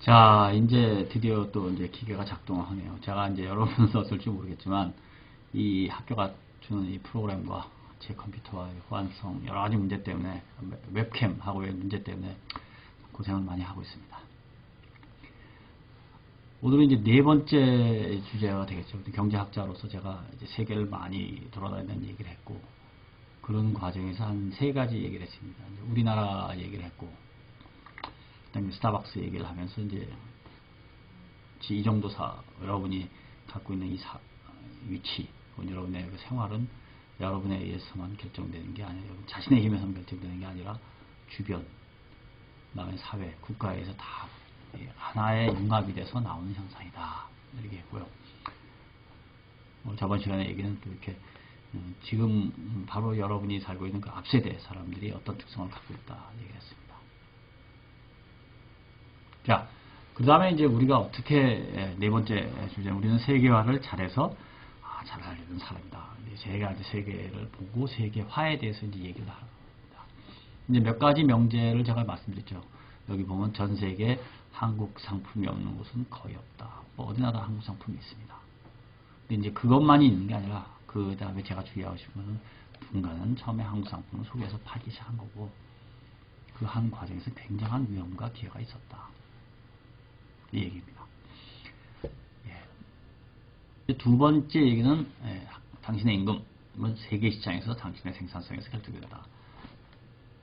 자, 이제 드디어 또 이제 기계가 작동하네요. 제가 이제 여러분은 어떨지 모르겠지만, 이 학교가 주는 이 프로그램과 제 컴퓨터와의 호환성, 여러 가지 문제 때문에, 웹캠하고의 문제 때문에 고생을 많이 하고 있습니다. 오늘은 이제 네 번째 주제가 되겠죠. 경제학자로서 제가 이제 세계를 많이 돌아다니는 얘기를 했고, 그런 과정에서 한 세 가지 얘기를 했습니다. 이제 우리나라 얘기를 했고, 그다음에 스타벅스 얘기를 하면서 이제 이 정도 여러분이 갖고 있는 이 위치, 여러분의 그 생활은 여러분에 의해서만 결정되는 게 아니라 자신의 힘에서만 결정되는 게 아니라 주변, 그다음에 사회, 국가에서 다 하나의 융합이 돼서 나오는 현상이다. 이렇게 했고요. 저번 시간에 얘기는 또 이렇게 지금 바로 여러분이 살고 있는 그 앞세대 사람들이 어떤 특성을 갖고 있다 얘기했습니다. 자, 그 다음에 이제 우리가 어떻게 네 번째 주제, 우리는 세계화를 잘해서 잘 살려는 사람이다. 제가 이제 세계를 보고 세계화에 대해서 이제 얘기를 합니다. 이제 몇 가지 명제를 제가 말씀드렸죠. 여기 보면 전 세계 한국 상품이 없는 곳은 거의 없다. 뭐 어디나다 한국 상품이 있습니다. 근데 이제 그것만이 있는 게 아니라 그 다음에 제가 주의하고 싶은 것은 누군가는 처음에 한국 상품을 소개해서 팔기 시작한 거고 그 한 과정에서 굉장한 위험과 기회가 있었다. 이 얘기입니다. 예. 두 번째 얘기는 당신의 임금은 세계 시장에서 당신의 생산성에서 결정된다.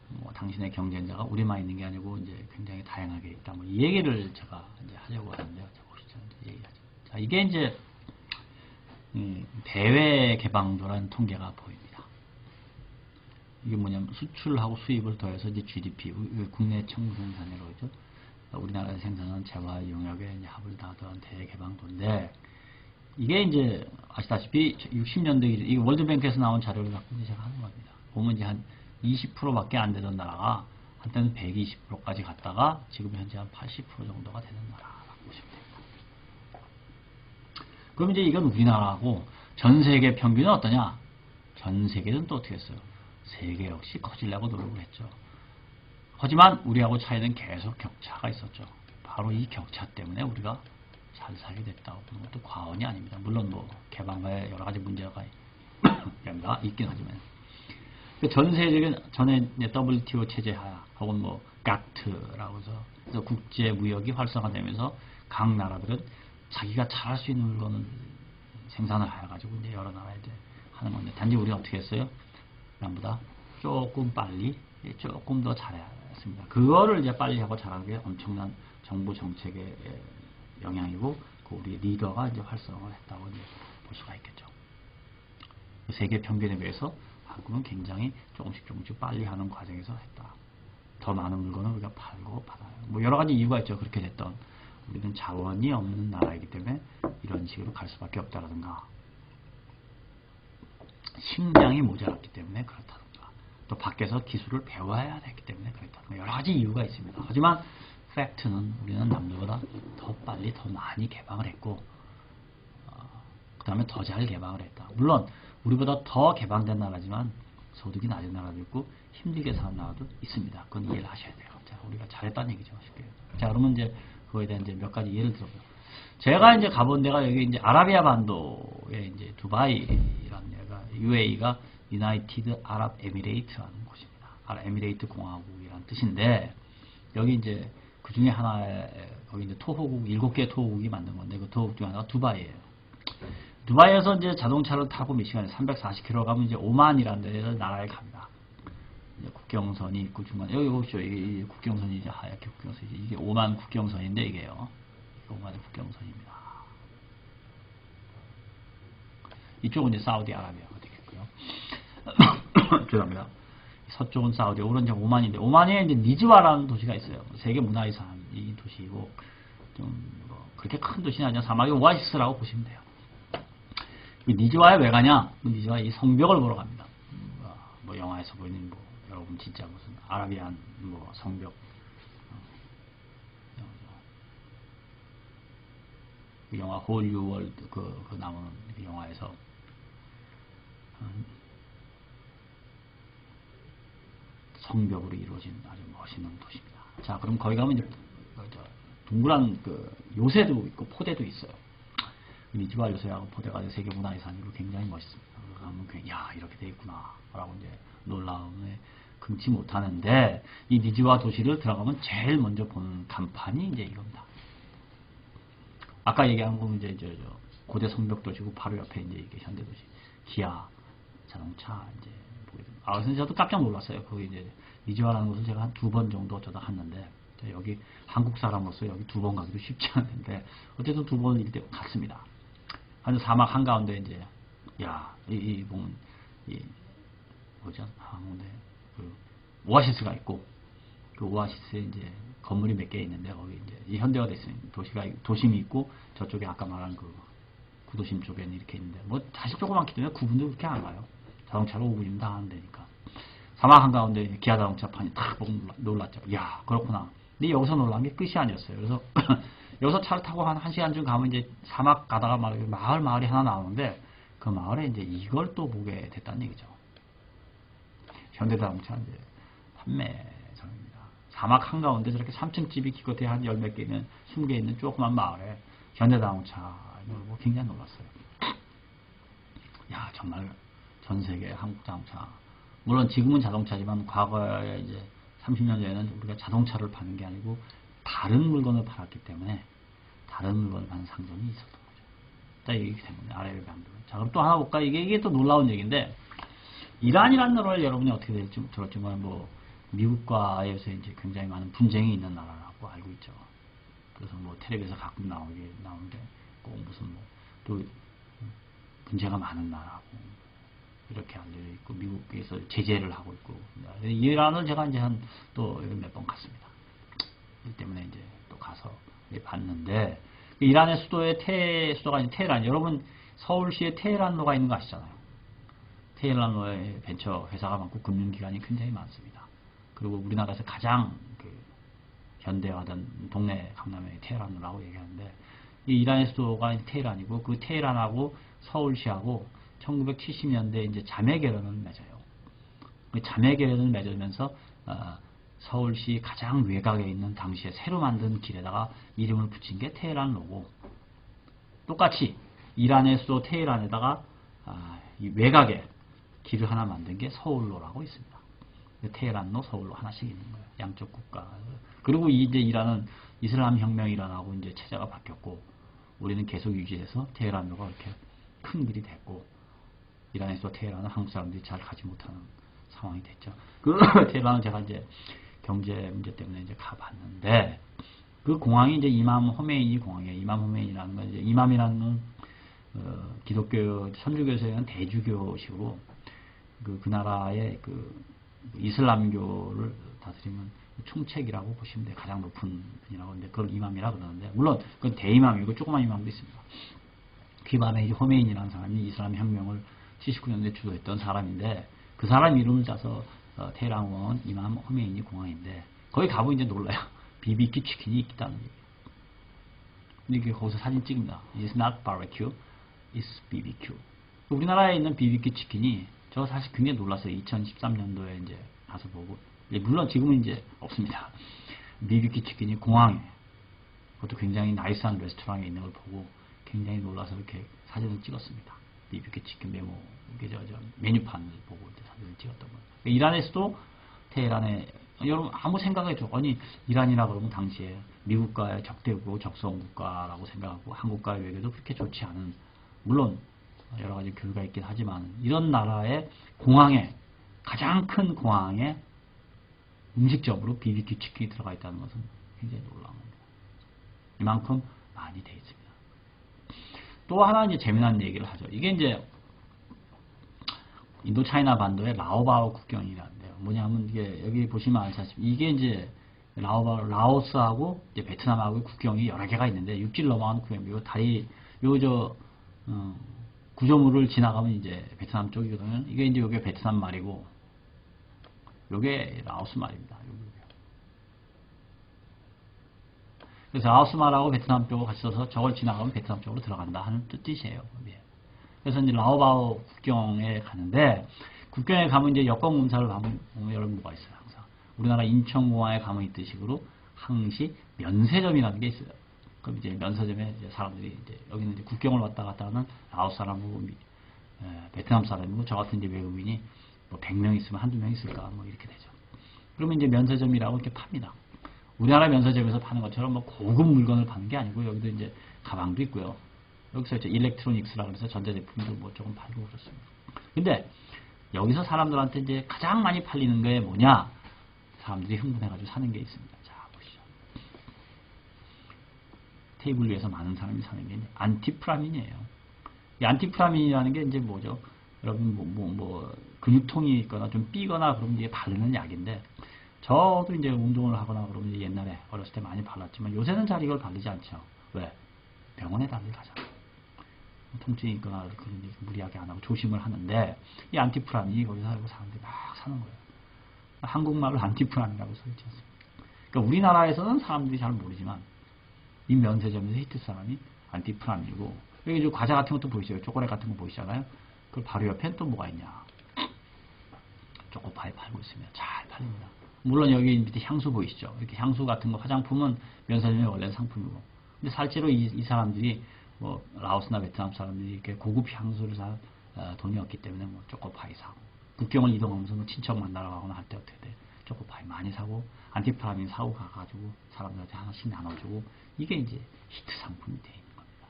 뭐 당신의 경쟁자가 우리만 있는 게 아니고 이제 굉장히 다양하게 있다. 뭐 이 얘기를 제가 이제 하려고 하는데요. 보시죠. 이제 얘기하죠. 자, 이게 이제 대외 개방도라는 통계가 보입니다. 이게 뭐냐면 수출하고 수입을 더해서 이제 GDP, 국내 총생산이라고 그러죠. 우리나라의 생산은 재화 용역에 이제 합을 다하던 대개방도인데 이게 이제 아시다시피 60년대 이게 월드뱅크에서 나온 자료를 갖고 이제 제가 하는 겁니다. 보면 이제 한 20%밖에 안 되던 나라가 한때는 120%까지 갔다가 지금 현재 한 80% 정도가 되는 나라라고 보시면 됩니다. 그럼 이제 이건 우리나라하고 전 세계 평균은 어떠냐? 전 세계는 또 어떻게 했어요? 세계 역시 커지려고 노력을 했죠. 하지만 우리하고 차이는 계속 격차가 있었죠. 바로 이 격차 때문에 우리가 잘 살게 됐다고 보는 것도 과언이 아닙니다. 물론 뭐 개방과의 여러 가지 문제가 있긴 하지만 전 세계적인 전에 WTO 체제 하야 혹은 뭐 GATT라고 해서 국제 무역이 활성화되면서 각 나라들은 자기가 잘할 수 있는 물건을 생산을 해가지고 이제 여러 나라에 이제 하는 건데 단지 우리가 어떻게 했어요? 남보다 조금 빨리 조금 더 잘해야 했습니다. 그거를 이제 빨리 하고 잘하는 게 엄청난 정부 정책의 영향이고 그 우리 리더가 이제 활성화를 했다고 이제 볼 수가 있겠죠. 세계 평균에 비해서 한국은 굉장히 조금씩 빨리 하는 과정에서 했다. 더 많은 물건을 우리가 팔고 받아요. 뭐 여러 가지 이유가 있죠. 그렇게 됐던 우리는 자원이 없는 나라이기 때문에 이런 식으로 갈 수밖에 없다라든가 식량이 모자랐기 때문에 그렇다든가 또 밖에서 기술을 배워야 했기 때문에 그렇다든가 여러 가지 이유가 있습니다. 하지만 팩트는 우리는 남들보다 더 빨리 더 많이 개방을 했고 그 다음에 더 잘 개방을 했다. 물론 우리보다 더 개방된 나라지만 소득이 낮은 나라도 있고 힘들게 사는 나라도 있습니다. 그건 이해를 하셔야 돼요. 자, 우리가 잘했다는 얘기죠. 쉽게. 자, 그러면 이제 그거에 대한 이제 몇 가지 예를 들어보죠. 제가 이제 가본 데가 여기 이제 아라비아 반도에 이제 두바이라는 데가 UAE가 유나이티드 아랍 에미레이트라는 곳입니다. 아랍 에미레이트 공화국이라는 뜻인데 여기 이제 그 중에 하나에 거기 이제 토호국 7개 토호국이 만든 건데 그 토호국 중에 하나가 두바이예요. 두바이에서 이제 자동차를 타고 몇 시간에 340km 가면 이제 오만이라는 데서 나라에 갑니다. 이제 국경선이 있고 중간에 여기 보시죠. 이 국경선이 이제 하얗게 국경선이지. 이게 오만 국경선인데 이게요. 오만의 국경선입니다. 이쪽은 이제 사우디아라비아가 되겠고요. 죄송합니다. 서쪽은 사우디, 오른쪽 오만인데 오만에 이제 니즈와라는 도시가 있어요. 세계 문화遺産이 도시이고 좀 뭐 그렇게 큰 도시는 아니라 사막의 오아시스라고 보시면 돼요. 이 니즈와에 왜 가냐? 니즈와 이 성벽을 보러 갑니다. 뭐 영화에서 보이는 뭐 여러분 진짜 무슨 아라비안 뭐 성벽 그 영화 홀 유 월드 그 나오는 그 영화에서 성벽으로 이루어진 아주 멋있는 도시입니다. 자, 그럼 거기 가면 이제 동그란 그 요새도 있고 포대도 있어요. 니지와 요새하고 포대가 세계문화유산으로 굉장히 멋있습니다. 그러면 야 이렇게 돼 있구나 라고 이제 놀라움에 금치 못하는데 이 니지와 도시를 들어가면 제일 먼저 보는 간판이 이제 이겁니다. 아까 얘기한 거 이제 저 고대 성벽 도시고 바로 옆에 이제 이게 현대도시 기아 자동차 이제 보게 됩니다. 그래서 저도 깜짝 놀랐어요. 거기 이제 니지와라는 곳을 제가 한 2번 정도 어쩌다 갔는데 여기 한국 사람으로서 여기 2번 가기도 쉽지 않은데 어쨌든 2번 이때 갔습니다. 한 사막 한가운데 이제 이 뭐죠? 한가운데 그 오아시스가 있고 그 오아시스에 이제 건물이 몇 개 있는데 거기 이제 이 현대화 됐으니 도심이 있고 저쪽에 아까 말한 그 구도심 쪽에는 이렇게 있는데 뭐 사실 조그맣기 때문에 9분도 그렇게 안 가요. 자동차로 5분이면 다 하는 데니까. 사막 한가운데 기아 자동차판이 탁 보고 놀랐죠. 야 그렇구나. 근데 여기서 놀란 게 끝이 아니었어요. 그래서 여기서 차를 타고 한 1시간쯤 가면 이제 사막 가다가 마을이 하나 나오는데 그 마을에 이제 이걸 또 보게 됐다는 얘기죠. 현대자동차 이제 판매장입니다. 사막 한가운데 저렇게 3층 집이 기껏해 한 10몇 개 있는 20개 있는 조그만 마을에 현대자동차 이거 굉장히 놀랐어요. 야 정말 전 세계 한국 자동차 물론 지금은 자동차지만 과거에 이제 30년 전에는 우리가 자동차를 파는 게 아니고 다른 물건을 팔았기 때문에 다른 물건을 파는 상점이 있었던 거죠. 자, 이기 때문에 아랍의 강도. 자, 그럼 또 하나 볼까? 이게 또 놀라운 얘기인데 이란이라는 나라를 여러분이 어떻게 될지 들었지만 뭐 미국과에서 이제 굉장히 많은 분쟁이 있는 나라라고 알고 있죠. 그래서 뭐 텔레비에서 가끔 나오는데 꼭 무슨 뭐 또 문제가 많은 나라고 이렇게 알려져 있고 미국에서 제재를 하고 있고 이란을 제가 이제 한 또 몇 번 갔습니다. 이 때문에 이제 또 가서 봤는데 이란의 수도가 이제 테헤란. 여러분 서울시에 테헤란로가 있는 거 아시잖아요. 테헤란로에 벤처 회사가 많고 금융기관이 굉장히 많습니다. 그리고 우리나라에서 가장 그 현대화된 동네 강남의 테헤란로라고 얘기하는데 이 이란의 수도가 테헤란이고 그 테헤란하고 서울시하고 1970년대 이제 자매 결연을 맺어요. 그 자매 결연을 맺으면서 서울시 가장 외곽에 있는 당시에 새로 만든 길에다가 이름을 붙인 게 테헤란로고 똑같이 이란의 수도 테헤란에다가 이 외곽에 길을 하나 만든 게 서울로라고 있습니다. 테헤란로, 서울로 하나씩 있는 거예요. 양쪽 국가. 그리고 이제 이란은 이슬람 혁명 일어나고 이제 체제가 바뀌었고 우리는 계속 유지해서 테헤란로가 이렇게 큰 길이 됐고 이란에서 테헤란은 한국 사람들이 잘 가지 못하는 상황이 됐죠. 그 테헤란은 제가 이제 경제 문제 때문에 이제 가봤는데 그 공항이 이제 이맘 호메이니 공항이에요. 이맘 호메이니라는 건 이제 이맘이라는 기독교 선주교에서는 대주교식으로 그 나라의 그 이슬람교를 다스리는 총책이라고 보시면 돼요. 가장 높은 분이라고 하는데 그걸 이맘이라 그러는데 물론 그건 대이맘이고 조그만 이맘도 있습니다. 그 이맘에 이제 호메인이라는 사람이 이슬람 혁명을 79년도에 주도했던 사람인데 그 사람 이름을 짜서 테헤란원 이맘 호메이니 공항인데 거기 가보면 이제 놀라요. BBQ 치킨이 있다는 얘기예요. 이렇게 거기서 사진 찍습니다. It's not barbecue, it's BBQ. 우리나라에 있는 BBQ 치킨이 저 사실 굉장히 놀랐어요. 2013년도에 이제 가서 보고 물론 지금은 이제 없습니다. BBQ 치킨이 공항에 그것도 굉장히 나이스한 레스토랑에 있는 걸 보고 굉장히 놀라서 이렇게 사진을 찍었습니다. BBQ 치킨 메모 메뉴판을 보고 사진을 찍었던 거예요. 이란에서도 테헤란에 여러분 아무 생각해도 아니 이란이라 그러면 당시에 미국과의 적대고 적성국가라고 생각하고 한국과의 외교도 그렇게 좋지 않은 물론 여러 가지 교류가 있긴 하지만 이런 나라의 공항에 가장 큰 공항에 음식점으로 BBQ 치킨이 들어가 있다는 것은 굉장히 놀라운 겁니다. 이만큼 많이 돼 있습니다. 또 하나 이제 재미난 얘기를 하죠. 이게 이제 인도 차이나 반도의 라오바오 국경이라는데요. 뭐냐면 이게 여기 보시면 알다시피 이게 이제 라오스하고 이제 베트남하고 국경이 여러 개가 있는데 육지를 넘어가는 국경이고 다리 구조물을 지나가면 이제 베트남 쪽이거든요. 이게 이제 요게 베트남 말이고 요게 라오스 말입니다. 그래서 라오스 말하고 베트남 쪽으로 같이 써서 저걸 지나가면 베트남 쪽으로 들어간다 하는 뜻이에요. 그래서 이제 라오바오 국경에 가는데 국경에 가면 이제 여권 검사를 보면 여러분 뭐가 있어요. 항상 우리나라 인천공항에 가면 있듯이 식으로 항시 면세점이라는 게 있어요. 그럼 이제 면세점에 이제 사람들이 이제 여기는 이제 국경을 왔다 갔다 하는 라오스 사람이고 베트남 사람이고 저 같은 이제 외국인이 뭐 100명 있으면 한두 명 있을까 뭐 이렇게 되죠. 그러면 이제 면세점이라고 이렇게 팝니다. 우리나라 면세점에서 파는 것처럼 뭐 고급 물건을 파는 게 아니고 여기도 이제 가방도 있고요. 여기서 이제 일렉트로닉스라고 해서 전자제품도 뭐 조금 팔고 그렇습니다. 근데 여기서 사람들한테 이제 가장 많이 팔리는 게 뭐냐? 사람들이 흥분해가지고 사는 게 있습니다. 자, 보시죠. 테이블 위에서 많은 사람이 사는 게 안티프라민이에요. 이 안티프라민이라는 게 이제 뭐죠? 여러분 근육통이 있거나 좀 삐거나 그러면 이게 바르는 약인데 저도 이제 운동을 하거나 그러면 이제 옛날에 어렸을 때 많이 발랐지만 요새는 잘 이걸 바르지 않죠. 왜? 병원에 다들 가잖아. 통증이 있거나 그런 게 무리하게 안 하고 조심을 하는데 이 안티프라민이 거기서 알고 사람들이 막 사는 거예요. 한국말로 안티프라민이라고 써있지 않습니까? 그러니까 우리나라에서는 사람들이 잘 모르지만 이 면세점에서 히트 사람이 안티프라민이고 여기 저 과자 같은 것도 보이시죠? 초콜릿 같은 거 보이시잖아요? 그 바로 옆에 또 뭐가 있냐? 초코파이 팔고 있습니다. 잘 팔립니다. 물론 여기 밑에 향수 보이시죠? 이렇게 향수 같은 거 화장품은 면세점의 원래 상품이고 근데 실제로 이 사람들이 뭐 라오스나 베트남 사람들이 이렇게 고급 향수를 살 돈이 없기 때문에 뭐 초코파이 사고 국경을 이동하면서 뭐 친척 만나러 가거나 할 때 어떻게 돼? 초코파이 많이 사고 안티프라민 사고 가가지고 사람들한테 하나씩 나눠주고 이게 이제 히트 상품이 돼 있는 겁니다.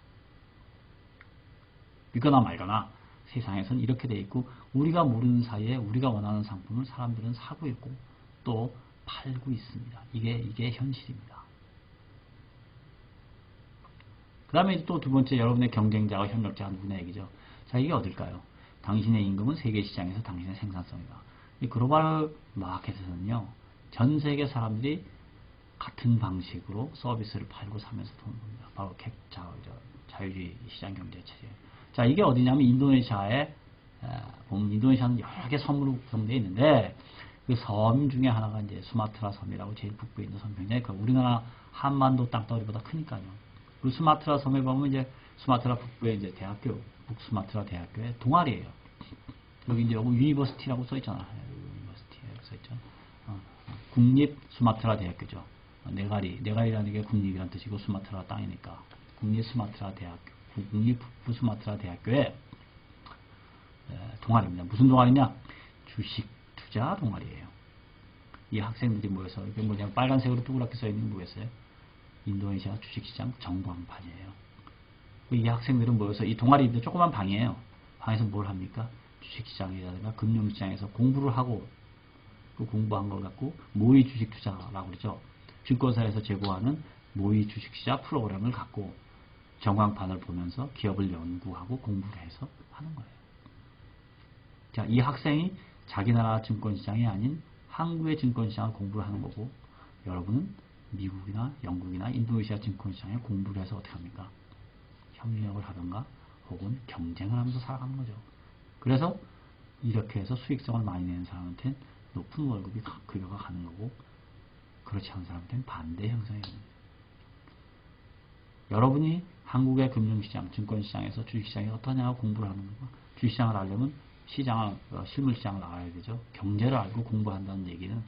믿거나 말거나 세상에서는 이렇게 돼 있고 우리가 모르는 사이에 우리가 원하는 상품을 사람들은 사고 있고 또 팔고 있습니다. 이게 현실입니다. 그 다음에 또 두 번째 여러분의 경쟁자와 협력자가 누구냐 얘기죠. 자, 이게 어딜까요? 당신의 임금은 세계 시장에서 당신의 생산성이다. 이 글로벌 마켓에서는요, 전 세계 사람들이 같은 방식으로 서비스를 팔고 사면서 돈을 법니다. 바로 자유주의 시장 경제 체제. 자, 이게 어디냐면 인도네시아에 보면 인도네시아는 여러 개 섬으로 구성되어 있는데 그 섬 중에 하나가 이제 수마트라 섬이라고 제일 북부에 있는 섬 굉장히 우리나라 한반도 땅덩어리보다 크니까요. 그 수마트라 섬에 보면 이제 수마트라 북부의 이제 대학교, 북수마트라 대학교의 동아리예요. 여기 이제 유니버시티라고 써 있잖아. 유니버시티에 써 있죠. 국립 수마트라 대학교죠. 네가리라는 게 국립이라는 뜻이고 수마트라 땅이니까 국립 수마트라 대학교, 국립 북부 수마트라 대학교의 동아리입니다. 무슨 동아리냐? 주식 투자 동아리예요. 이 학생들이 모여서 이게 뭐냐 빨간색으로 동그랗게 써 있는 게 뭐겠어요? 인도네시아 주식시장 전광판이에요. 이 학생들은 모여서 이 동아리인데 조그만 방이에요. 방에서 뭘 합니까? 주식시장이라든가 금융시장에서 공부를 하고 그 공부한 걸 갖고 모의 주식 투자라고 그러죠. 증권사에서 제공하는 모의 주식시장 프로그램을 갖고 전광판을 보면서 기업을 연구하고 공부를 해서 하는 거예요. 자, 이 학생이 자기 나라 증권시장이 아닌 한국의 증권시장을 공부를 하는 거고 여러분은 미국이나 영국이나 인도네시아 증권시장에 공부를 해서 어떻게 합니까? 협력을 하던가 혹은 경쟁을 하면서 살아가는 거죠. 그래서 이렇게 해서 수익성을 많이 내는 사람한테는 높은 월급이 급여가 가는 거고 그렇지 않은 사람한테는 반대 형성이 됩니다. 여러분이 한국의 금융시장, 증권시장에서 주식시장이 어떠냐 공부를 하는 거고 주식시장을 알려면 실물시장을 알아야 되죠. 경제를 알고 공부한다는 얘기는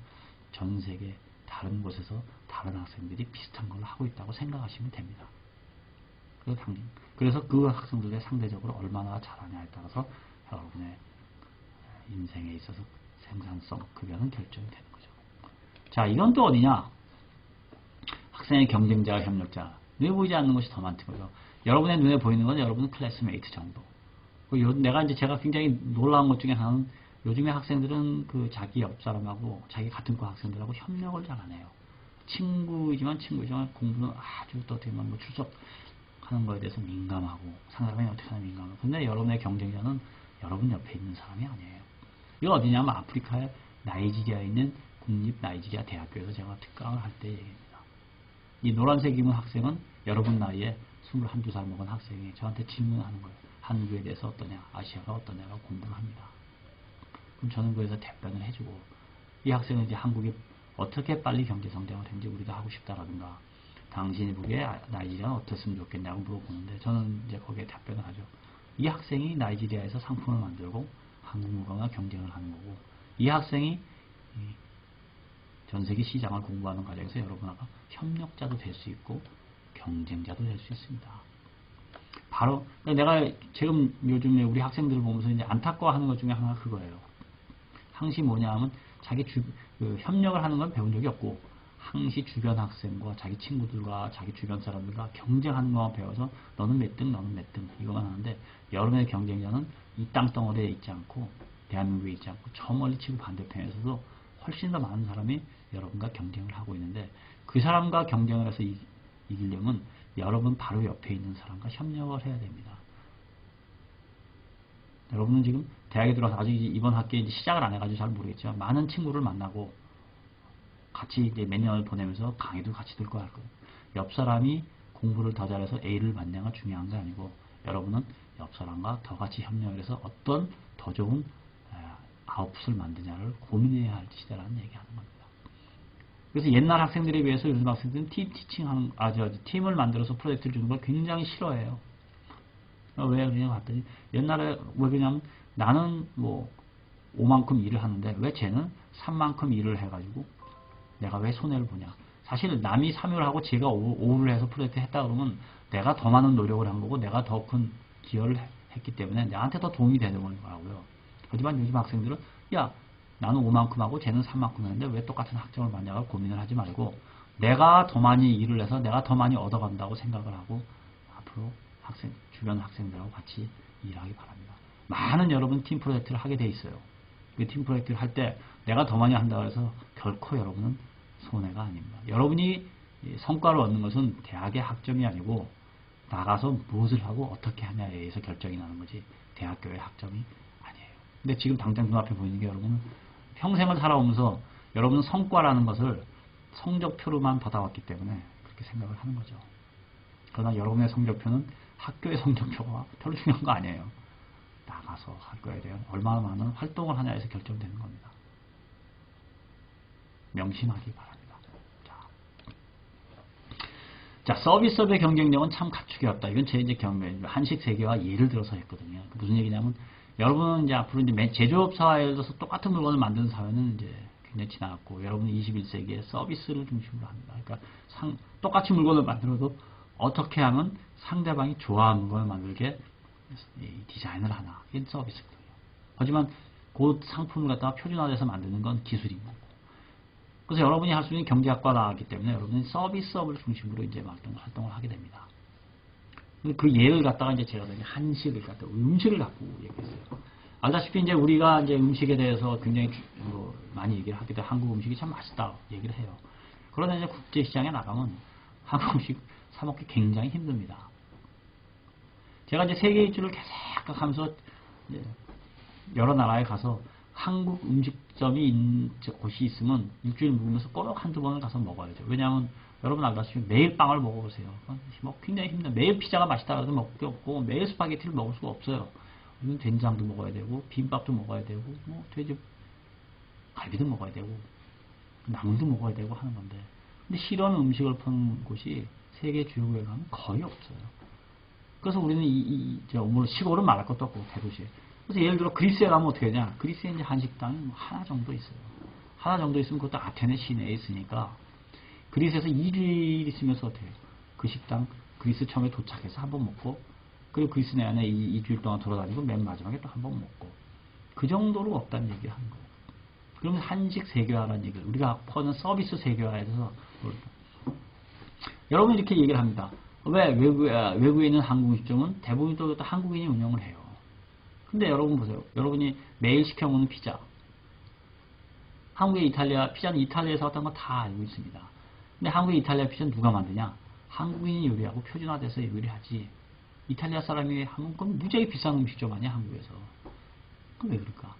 전 세계 다른 곳에서 다른 학생들이 비슷한 걸 하고 있다고 생각하시면 됩니다. 그래서 그 학생들의 상대적으로 얼마나 잘하냐에 따라서 여러분의 인생에 있어서 생산성, 급여는 결정이 되는 거죠. 자, 이건 또 어디냐? 학생의 경쟁자와 협력자. 눈에 보이지 않는 것이 더 많은 거죠. 여러분의 눈에 보이는 건 여러분 클래스메이트 정도. 제가 굉장히 놀라운 것 중에 하나는 요즘에 학생들은 그 자기 옆 사람하고 자기 같은 과 학생들하고 협력을 잘 안 해요. 친구이지만 공부는 아주 또 어떻게 보면 출석하는 거에 대해서 민감하고 상대방이 어떻게 하나 민감하고 근데 여러분의 경쟁자는 여러분 옆에 있는 사람이 아니에요. 이거 어디냐면 아프리카의 나이지리아에 있는 국립 나이지리아 대학교에서 제가 특강을 할 때 얘기입니다. 이 노란색 입은 학생은 여러분 나이에 21~22살 먹은 학생이 저한테 질문하는 거예요. 한국에 대해서 어떠냐, 아시아가 어떠냐라고 공부를 합니다. 그럼 저는 그래서 답변을 해주고 이 학생은 이제 한국이 어떻게 빨리 경제성장을 했는지 우리도 하고 싶다라든가 당신이 보기에 나이지리아는 어땠으면 좋겠냐고 물어보는데 저는 이제 거기에 답변을 하죠. 이 학생이 나이지리아에서 상품을 만들고 한국 물건과 경쟁을 하는 거고 이 학생이 전 세계 시장을 공부하는 과정에서 여러분하고 협력자도 될 수 있고 경쟁자도 될 수 있습니다. 바로 내가 지금 요즘에 우리 학생들을 보면서 이제 안타까워하는 것 중에 하나가 그거예요. 항시 뭐냐 하면 자기 협력을 하는 건 배운 적이 없고 항시 주변 학생과 자기 친구들과 자기 주변 사람들과 경쟁하는 것만 배워서 너는 몇 등, 너는 몇 등 이것만 하는데 여러분의 경쟁자는 이 땅덩어리에 있지 않고 대한민국에 있지 않고 저 멀리 지구 반대편에서도 훨씬 더 많은 사람이 여러분과 경쟁을 하고 있는데 그 사람과 경쟁을 해서 이기려면 여러분 바로 옆에 있는 사람과 협력을 해야 됩니다. 여러분은 지금 대학에 들어와서 아직 이번 학기에 이제 시작을 안 해가지고 잘 모르겠지만 많은 친구를 만나고 같이 이제 몇 년을 보내면서 강의도 같이 듣고 할 거예요. 옆 사람이 공부를 더 잘해서 A를 받냐가 중요한 게 아니고 여러분은 옆 사람과 더 같이 협력을 해서 어떤 더 좋은 아웃풋을 만드냐를 고민해야 할 시대라는 얘기하는 겁니다. 그래서 옛날 학생들에 비해서 요즘 학생들은 팀을 만들어서 프로젝트를 주는 걸 굉장히 싫어해요. 왜 그러냐 봤더니 옛날에 왜 그러냐면 나는 뭐 5만큼 일을 하는데 왜 쟤는 3만큼 일을 해가지고 내가 왜 손해를 보냐. 사실 남이 3을 하고 제가 5를 해서 프로젝트 했다 그러면 내가 더 많은 노력을 한 거고 내가 더 큰 기여를 했기 때문에 나한테 더 도움이 되는 거라고요. 하지만 요즘 학생들은 야 나는 5만큼 하고 쟤는 3만큼 했는데 왜 똑같은 학점을 받냐고 고민을 하지 말고 내가 더 많이 일을 해서 내가 더 많이 얻어간다고 생각을 하고 앞으로 주변 학생들하고 같이 일하기 바랍니다. 많은 여러분 팀 프로젝트를 하게 돼 있어요. 그 팀 프로젝트를 할 때 내가 더 많이 한다고 해서 결코 여러분은 손해가 아닙니다. 여러분이 성과를 얻는 것은 대학의 학점이 아니고 나가서 무엇을 하고 어떻게 하냐에 의해서 결정이 나는 거지 대학교의 학점이 아니에요. 근데 지금 당장 눈앞에 보이는 게 여러분은 평생을 살아오면서 여러분은 성과라는 것을 성적표로만 받아왔기 때문에 그렇게 생각을 하는 거죠. 그러나 여러분의 성적표는 학교의 성적표가 별로 중요한 거 아니에요. 나가서 학교에 대한 얼마나 많은 활동을 하냐에서 결정되는 겁니다. 명심하기 바랍니다. 자, 서비스업의 경쟁력은 참 갖추기 어렵다. 이건 제 이제 한식 세계와 예를 들어서 했거든요. 무슨 얘기냐면 여러분은 이제 앞으로 이제 제조업 사회에 예를 들어서 똑같은 물건을 만드는 사회는 이제 굉장히 지나갔고 여러분은 21세기에 서비스를 중심으로 합니다. 그러니까 똑같이 물건을 만들어도 어떻게 하면 상대방이 좋아하는 물건을 만들게 디자인을 하나. 이게 서비스거든요. 하지만 그 상품을 갖다가 표준화돼서 만드는 건 기술인 거고. 그래서 여러분이 할 수 있는 경제학과 나왔기 때문에 여러분은 서비스업을 중심으로 이제 활동을 하게 됩니다. 그 예를 갖다가 이제 제가 한식을 갖다가 음식을 갖고 얘기했어요. 알다시피 이제 우리가 이제 음식에 대해서 굉장히 많이 얘기를 하게 돼 한국 음식이 참 맛있다 얘기를 해요. 그러나 이제 국제 시장에 나가면 한국 음식 사 먹기 굉장히 힘듭니다. 제가 이제 세계 일주를 계속 하면서 여러 나라에 가서 한국 음식점이 있는 곳이 있으면 일주일 묵으면서 꼭 한두 번을 가서 먹어야죠. 왜냐하면 여러분 알다시피 매일 빵을 먹어보세요. 굉장히 힘들어요. 매일 피자가 맛있다고 해서 먹을 게 없고 매일 스파게티를 먹을 수가 없어요. 된장도 먹어야 되고 비빔밥도 먹어야 되고 돼지 갈비도 먹어야 되고 나물도 먹어야 되고 하는 건데 근데 실은 음식을 파는 곳이 세계 주요국에 가면 거의 없어요. 그래서 우리는 물론 시골은 말할 것도 없고 대도시에. 그래서 예를 들어 그리스에 가면 어떻게 하냐? 그리스에 이제 한식당이 하나 정도 있어요. 하나 정도 있으면 그것도 아테네 시내에 있으니까 그리스에서 2주일 있으면서 어떻게 해요? 그 식당 그리스 처음에 도착해서 한번 먹고 그리고 그리스 내에 2주일 동안 돌아다니고 맨 마지막에 또 한번 먹고 그 정도로 없다는 얘기를 하는 거예요. 그러면 한식 세계화라는 얘기를 우리가 퍼는 서비스 세계화에 대해서 여러분 이렇게 얘기를 합니다. 왜 외국에 있는 한국 음식점은 대부분 또 한국인이 운영을 해요. 근데 여러분 보세요. 여러분이 매일 시켜 먹는 피자 한국의 피자는 이탈리아에서 왔다는 거 다 알고 있습니다. 근데 한국의 이탈리아 피자는 누가 만드냐? 한국인이 요리하고 표준화돼서 요리하지. 이탈리아 사람이 하면 그건 무지하게 비싼 음식점 아니야 한국에서. 그럼 왜 그럴까?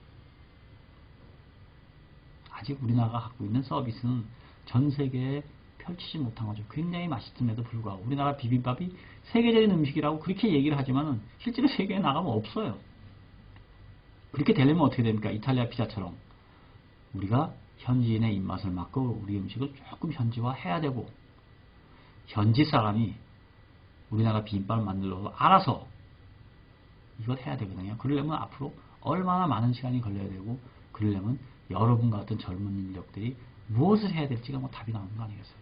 아직 우리나라가 갖고 있는 서비스는 전 세계에 펼치지 못한 거죠. 굉장히 맛있음에도 불구하고 우리나라 비빔밥이 세계적인 음식이라고 그렇게 얘기를 하지만은 실제로 세계에 나가면 없어요. 그렇게 되려면 어떻게 됩니까? 이탈리아 피자처럼 우리가 현지인의 입맛을 맞고 우리 음식을 조금 현지화해야 되고 현지 사람이 우리나라 비빔밥을 만들려고 알아서 이걸 해야 되거든요. 그러려면 앞으로 얼마나 많은 시간이 걸려야 되고 그러려면 여러분 같은 젊은 인력들이 무엇을 해야 될지가 뭐 답이 나오는 거 아니겠어요?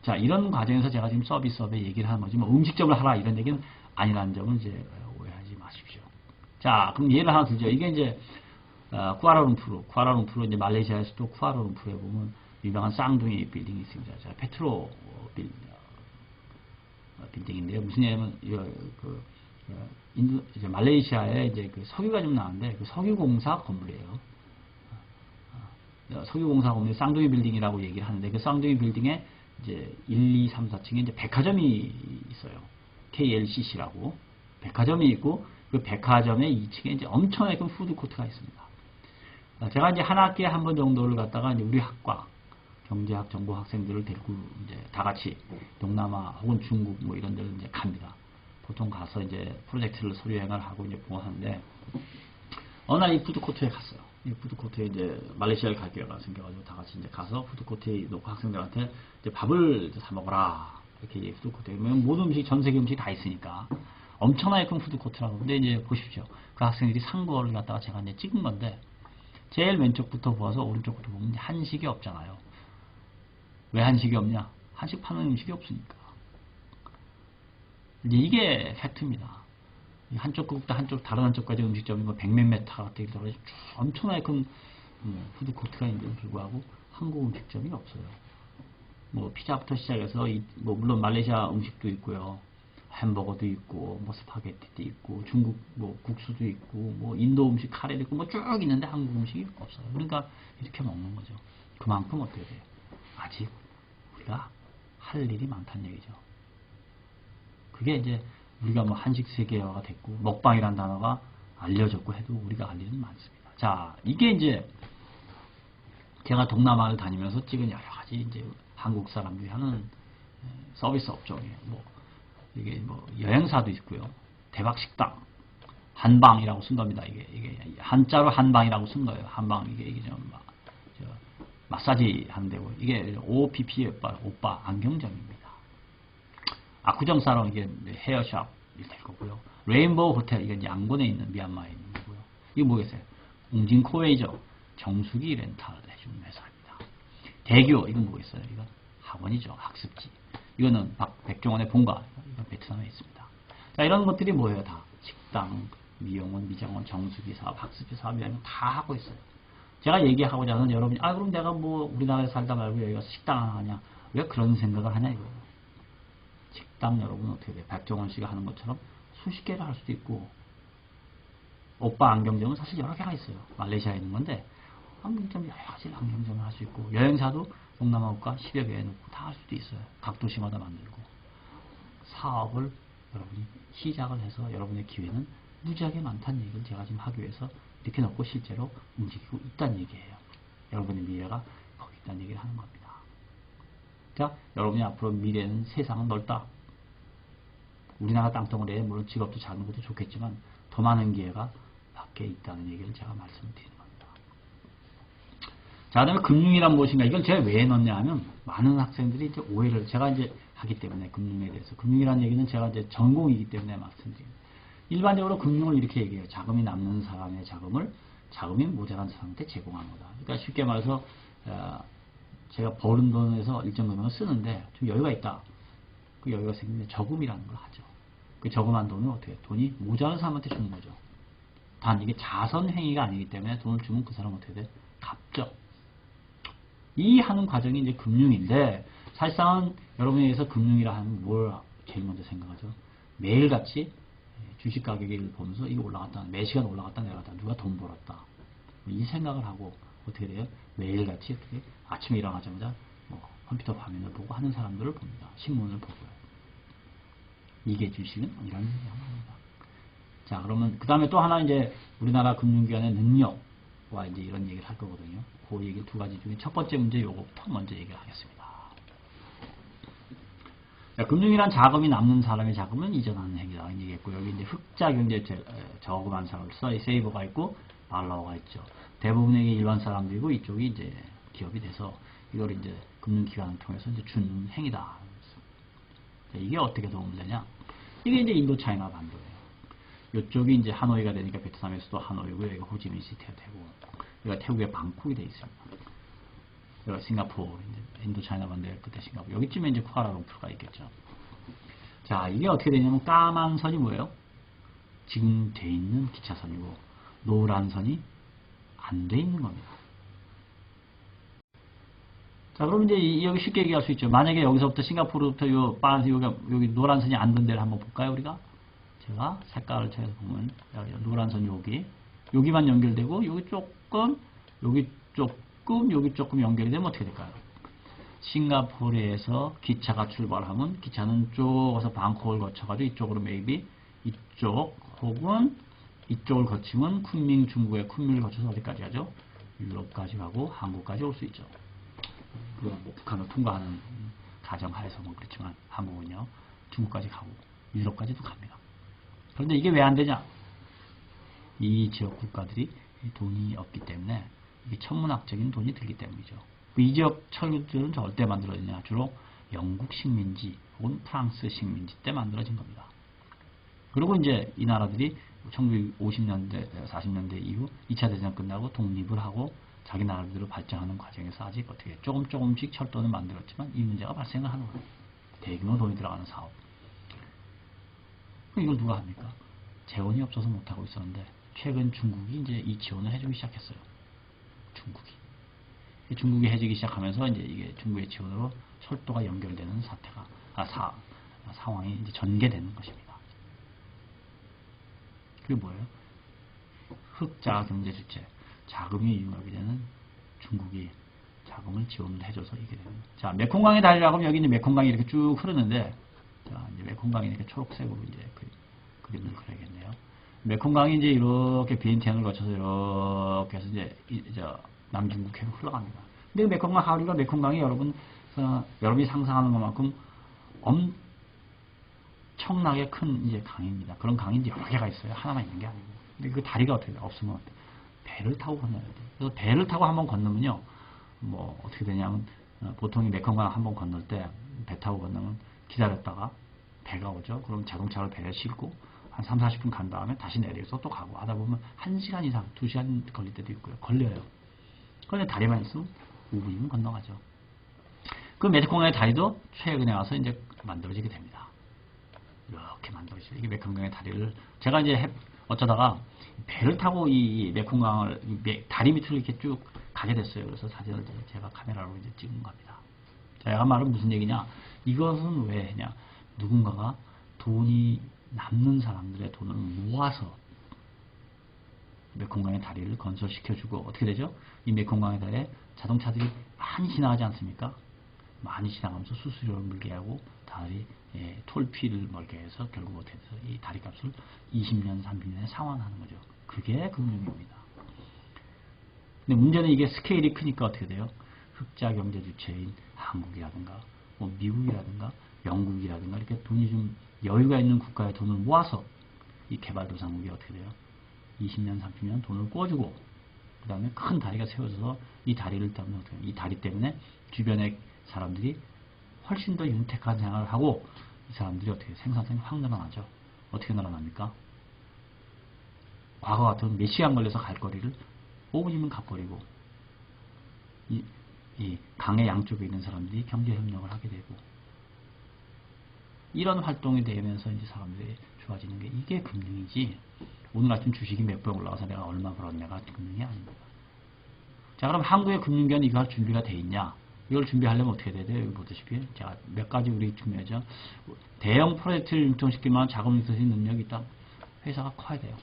자, 이런 과정에서 제가 지금 서비스업에 얘기를 하는 거지, 뭐 음식점을 하라 이런 얘기는 아니라는 점을 이제 오해하지 마십시오. 자, 그럼 예를 하나 들죠. 이게 이제 쿠알라룸푸르 이제 말레이시아의 수도 쿠알라룸푸르에 보면 유명한 쌍둥이 빌딩이 있습니다. 자, 페트로 빌딩인데요. 무슨 얘기냐면 이제 말레이시아에 이제 그 석유가 좀 나왔는데 그 석유공사 건물이에요. 석유공사 건물 쌍둥이 빌딩이라고 얘기를 하는데 그 쌍둥이 빌딩에 이제 1, 2, 3, 4층에 이제 백화점이 있어요. KLCC라고 백화점이 있고 그 백화점의 2층에 이제 엄청나게 큰 푸드코트가 있습니다. 제가 이제 한 학기에 한 번 정도를 갖다가 이제 우리 학과 경제학 전공 학생들을 데리고 이제 다 같이 동남아 혹은 중국 뭐 이런 데를 이제 갑니다. 보통 가서 이제 프로젝트를 서류 여행을 하고 이제 보고하는데 어느 날 이 푸드코트에 갔어요. 이 푸드코트에 이제 말레이시아에 갈 기회가 생겨가지고 다 같이 이제 가서 푸드코트에 놓고 학생들한테 이제 밥을 사 먹어라 이렇게 푸드코트에 모든 음식 전 세계 음식이 다 있으니까 엄청나게 큰 푸드코트라고. 근데 이제 보십시오. 그 학생들이 산 거를 갖다가 제가 이제 찍은 건데 제일 왼쪽부터 보아서 오른쪽부터 보면 한식이 없잖아요. 왜 한식이 없냐? 한식 파는 음식이 없으니까. 이게 팩트입니다. 한쪽 국도 한쪽 다른 한쪽까지 음식점이 뭐 100몇 메타 같은 게 엄청나게 큰 푸드코트가 있는데도 불구하고 한국 음식점이 없어요. 뭐 피자부터 시작해서 뭐 물론 말레이시아 음식도 있고요. 햄버거도 있고 뭐 스파게티도 있고 중국 뭐 국수도 있고 뭐 인도 음식 카레도 있고 뭐 쭉 있는데 한국 음식이 없어요. 그러니까 이렇게 먹는 거죠. 그만큼 어떻게 돼요? 아직 우리가 할 일이 많다는 얘기죠. 그게 이제 우리가 뭐 한식 세계화가 됐고 먹방이란 단어가 알려졌고 해도 우리가 할 일은 많습니다. 자, 이게 이제 제가 동남아를 다니면서 찍은 여러 가지 이제 한국 사람들이 하는 서비스 업종이에요. 뭐 이게 뭐 여행사도 있고요. 대박 식당, 한방이라고 쓴 겁니다. 이게 한자로 한방이라고 쓴 거예요. 한방 이게 좀 마사지 하는 데고 이게 OPP 오빠 안경점입니다. 압구정 사롱 이게 헤어샵 될 거고요. 레인보우 호텔 이게 이제 양곤에 있는 미얀마에 있는 거고요. 이거 뭐겠어요? 웅진코웨이죠. 정수기 렌탈을 해주는 회사입니다. 대교 이건 뭐겠어요? 이건 학원이죠. 학습지. 이거는 백종원의 본가 이건 베트남에 있습니다. 자, 이런 것들이 뭐예요? 다 식당, 미용원, 미장원, 정수기 사업, 학습지 사업 이런 다 하고 있어요. 제가 얘기하고자 하는 여러분이 그럼 내가 뭐 우리나라에 살다 말고 여기 가서 식당 하나 하냐? 왜 그런 생각을 하냐 이거예요. 식당 여러분 어떻게 돼요? 백종원 씨가 하는 것처럼 수십 개를 할 수도 있고 오빠 안경점은 사실 여러 개가 있어요. 말레이시아에 있는 건데 안경점 여러 가지 안경점을 할 수 있고 여행사도 동남아 국가 10여 개에 놓고 다 할 수도 있어요. 각 도시마다 만들고 사업을 여러분이 시작을 해서 여러분의 기회는 무지하게 많다는 얘기를 제가 지금 하기 위해서 이렇게 놓고 실제로 움직이고 있다는 얘기예요. 여러분의 미래가 거기 있다는 얘기를 하는 겁니다. 자, 여러분이 앞으로 미래는 세상은 넓다. 우리나라 땅덩어리에 물론 직업도 작은 것도 좋겠지만 더 많은 기회가 밖에 있다는 얘기를 제가 말씀드리는 겁니다. 자, 그다음에 금융이란 무엇인가? 이걸 제가 왜 넣냐 하면 많은 학생들이 이제 오해를 제가 이제 하기 때문에 금융에 대해서 금융이라는 얘기는 제가 이제 전공이기 때문에 말씀드립니다. 일반적으로 금융을 이렇게 얘기해요. 자금이 남는 사람의 자금이 모자란 사람한테 제공하는 거다. 그러니까 쉽게 말해서 제가 버는 돈에서 일정 금액을 쓰는데 좀 여유가 있다. 그 여유가 생기면 저금이라는 걸 하죠. 그 저금한 돈을 어떻게 해요? 돈이 모자란 사람한테 주는 거죠. 단 이게 자선 행위가 아니기 때문에 돈을 주면 그 사람은 어떻게 돼? 갚죠. 이 하는 과정이 이제 금융인데 사실상은 여러분에 의해서 금융이라 하면 뭘 제일 먼저 생각하죠? 매일같이 주식 가격을 보면서 이게 올라갔다, 매시간 올라갔다 내려갔다, 누가 돈 벌었다. 이 생각을 하고 어떻게 돼요? 매일같이 어떻게 아침에 일어나자마자 뭐 컴퓨터 화면을 보고 하는 사람들을 봅니다. 신문을 보고요. 이게 주식은 이런 얘기합니다. 자, 그러면 그 다음에 또 하나 이제 우리나라 금융기관의 능력과 이제 이런 얘기를 할 거거든요. 그 얘기 두 가지 중에 첫 번째 문제 요거부터 먼저 얘기를 하겠습니다. 자, 금융이란 자금이 남는 사람의 자금은 이전하는 행위다. 얘기했고 여기 이제 흑자 경제 저금한 사람, 세이버가 있고 발러가 있죠. 대부분의 일반 사람들이고 이쪽이 이제 기업이 돼서 이걸 이제 금융기관을 통해서 이제 주는 행위다. 자, 이게 어떻게 도움을 되냐? 이게 이제 인도 차이나 반도예요. 이쪽이 이제 하노이가 되니까 베트남의 수도 하노이고, 여기가 호치민시티가 되고, 여기가 태국의 방콕이 되어 있습니다. 여기가 싱가포르, 이제 인도차이나 반대 끝에 싱가포르. 여기쯤에 이제 쿠알라룸푸르가 있겠죠. 자, 이게 어떻게 되냐면 까만 선이 뭐예요? 지금 돼 있는 기차선이고, 노란 선이 안 돼 있는 겁니다. 자, 그럼 이제 여기 쉽게 얘기할 수 있죠. 만약에 여기서부터 싱가포르부터 요 빨간색 여기 노란 선이 안 든 데를 한번 볼까요, 우리가? 제가 색깔을 쳐서 보면 노란 선 여기만 연결되고 여기 조금 여기 조금 연결이 되면 어떻게 될까요? 싱가포르에서 기차가 출발하면 기차는 쭉 와서 방콕을 거쳐가지고 이쪽으로 maybe 이쪽 혹은 이쪽을 거치면 쿤밍 중국의 쿤밍을 거쳐서 어디까지 가죠? 유럽까지 가고 한국까지 올 수 있죠. 뭐 북한을 통과하는 가정하에서 뭐 그렇지만 한국은요 중국까지 가고 유럽까지도 갑니다. 그런데 이게 왜 안 되냐? 이 지역 국가들이 돈이 없기 때문에 이게 천문학적인 돈이 들기 때문이죠. 이 지역 철들은 절대 만들어지냐? 주로 영국 식민지 혹은 프랑스 식민지 때 만들어진 겁니다. 그리고 이제 이 나라들이 1950년대, 40년대 이후 2차 대전 끝나고 독립을 하고 자기 나라대로 발전하는 과정에서 아직 어떻게 조금씩 철도는 만들었지만 이 문제가 발생을 하는 거예요. 대규모 돈이 들어가는 사업. 그럼 이걸 누가 합니까? 재원이 없어서 못하고 있었는데 최근 중국이 이제 이 지원을 해주기 시작했어요. 중국이 해주기 시작하면서 이제 이게 중국의 지원으로 철도가 연결되는 상황이 이제 전개되는 것입니다. 그게 뭐예요? 흑자 경제 주체. 자금이 유용하게 되는 중국이 자금을 지원을 해줘서 이게 됩니다. 자, 메콩강의 다리라고 하면 여기 이제 메콩강이 이렇게 쭉 흐르는데, 자, 이제 메콩강이 이렇게 초록색으로 이제 그림을 그려야겠네요. 메콩강이 이제 이렇게 비엔티안을 거쳐서 이렇게 해서 이제 남중국해로 흘러갑니다. 근데 메콩강 하류가 메콩강이 여러분이 상상하는 것만큼 엄청나게 큰 이제 강입니다. 그런 강이 이제 여러 개가 있어요. 하나만 있는 게 아니고. 근데 그 다리가 어떻게 돼요? 없으면 배를 타고 건너야 돼요. 그래서 배를 타고 한번 건너면요, 뭐 어떻게 되냐면 보통 이 메콩강 한번 건널 때 배 타고 건너면 기다렸다가 배가 오죠. 그럼 자동차로 배를 싣고 한 3, 40분 간 다음에 다시 내려서 또 가고 하다 보면 1시간 이상, 2시간 걸릴 때도 있고요. 걸려요. 그런데 다리만 있으면 5분이면 건너가죠. 그 메콩강의 다리도 최근에 와서 이제 만들어지게 됩니다. 이렇게 만들어지죠. 이게 메콩강의 다리를 제가 이제 어쩌다가 배를 타고 이 메콩강을 다리 밑으로 이렇게 쭉 가게 됐어요. 그래서 사진을 제가 카메라로 이제 찍은 겁니다. 자, 제가 말은 무슨 얘기냐? 이것은 왜 했냐? 누군가가 돈이 남는 사람들의 돈을 모아서 메콩강의 다리를 건설시켜주고 어떻게 되죠? 이 메콩강의 다리에 자동차들이 많이 지나가지 않습니까? 많이 지나가면서 수수료를 물게 하고 다리 톨피를 멀게 해서 결국 어떻게 돼서 이 다리값을 20년, 30년에 상환하는 거죠. 그게 금융입니다. 근데 문제는 이게 스케일이 크니까 어떻게 돼요? 흑자 경제 주체인 한국이라든가 뭐 미국이라든가 영국이라든가 이렇게 돈이 좀 여유가 있는 국가의 돈을 모아서 이 개발도상국이 어떻게 돼요? 20년, 30년 돈을 꿔주고 그 다음에 큰 다리가 세워져서 이 다리를 때문에 어떻게 해요? 이 다리 때문에 주변의 사람들이 훨씬 더 윤택한 생활을 하고 이 사람들이 어떻게 생산성이 확 늘어나죠. 어떻게 늘어납니까? 과거 같은 몇 시간 걸려서 갈 거리를 5분이면 가버리고 이 강의 양쪽에 있는 사람들이 경제협력을 하게 되고 이런 활동이 되면서 이제 사람들이 좋아지는 게 이게 금융이지 오늘 아침 주식이 몇 배 올라가서 내가 얼마 벌었냐가 금융이 아닙니다. 자, 그럼 한국의 금융기관이 이거 할 준비가 돼 있냐? 이걸 준비하려면 어떻게 돼야 돼요? 여기 보다시피 자, 몇 가지 우리 중요하죠. 대형 프로젝트를 융통시키면 자금 유통시 능력이 있다. 회사가 커야 돼요.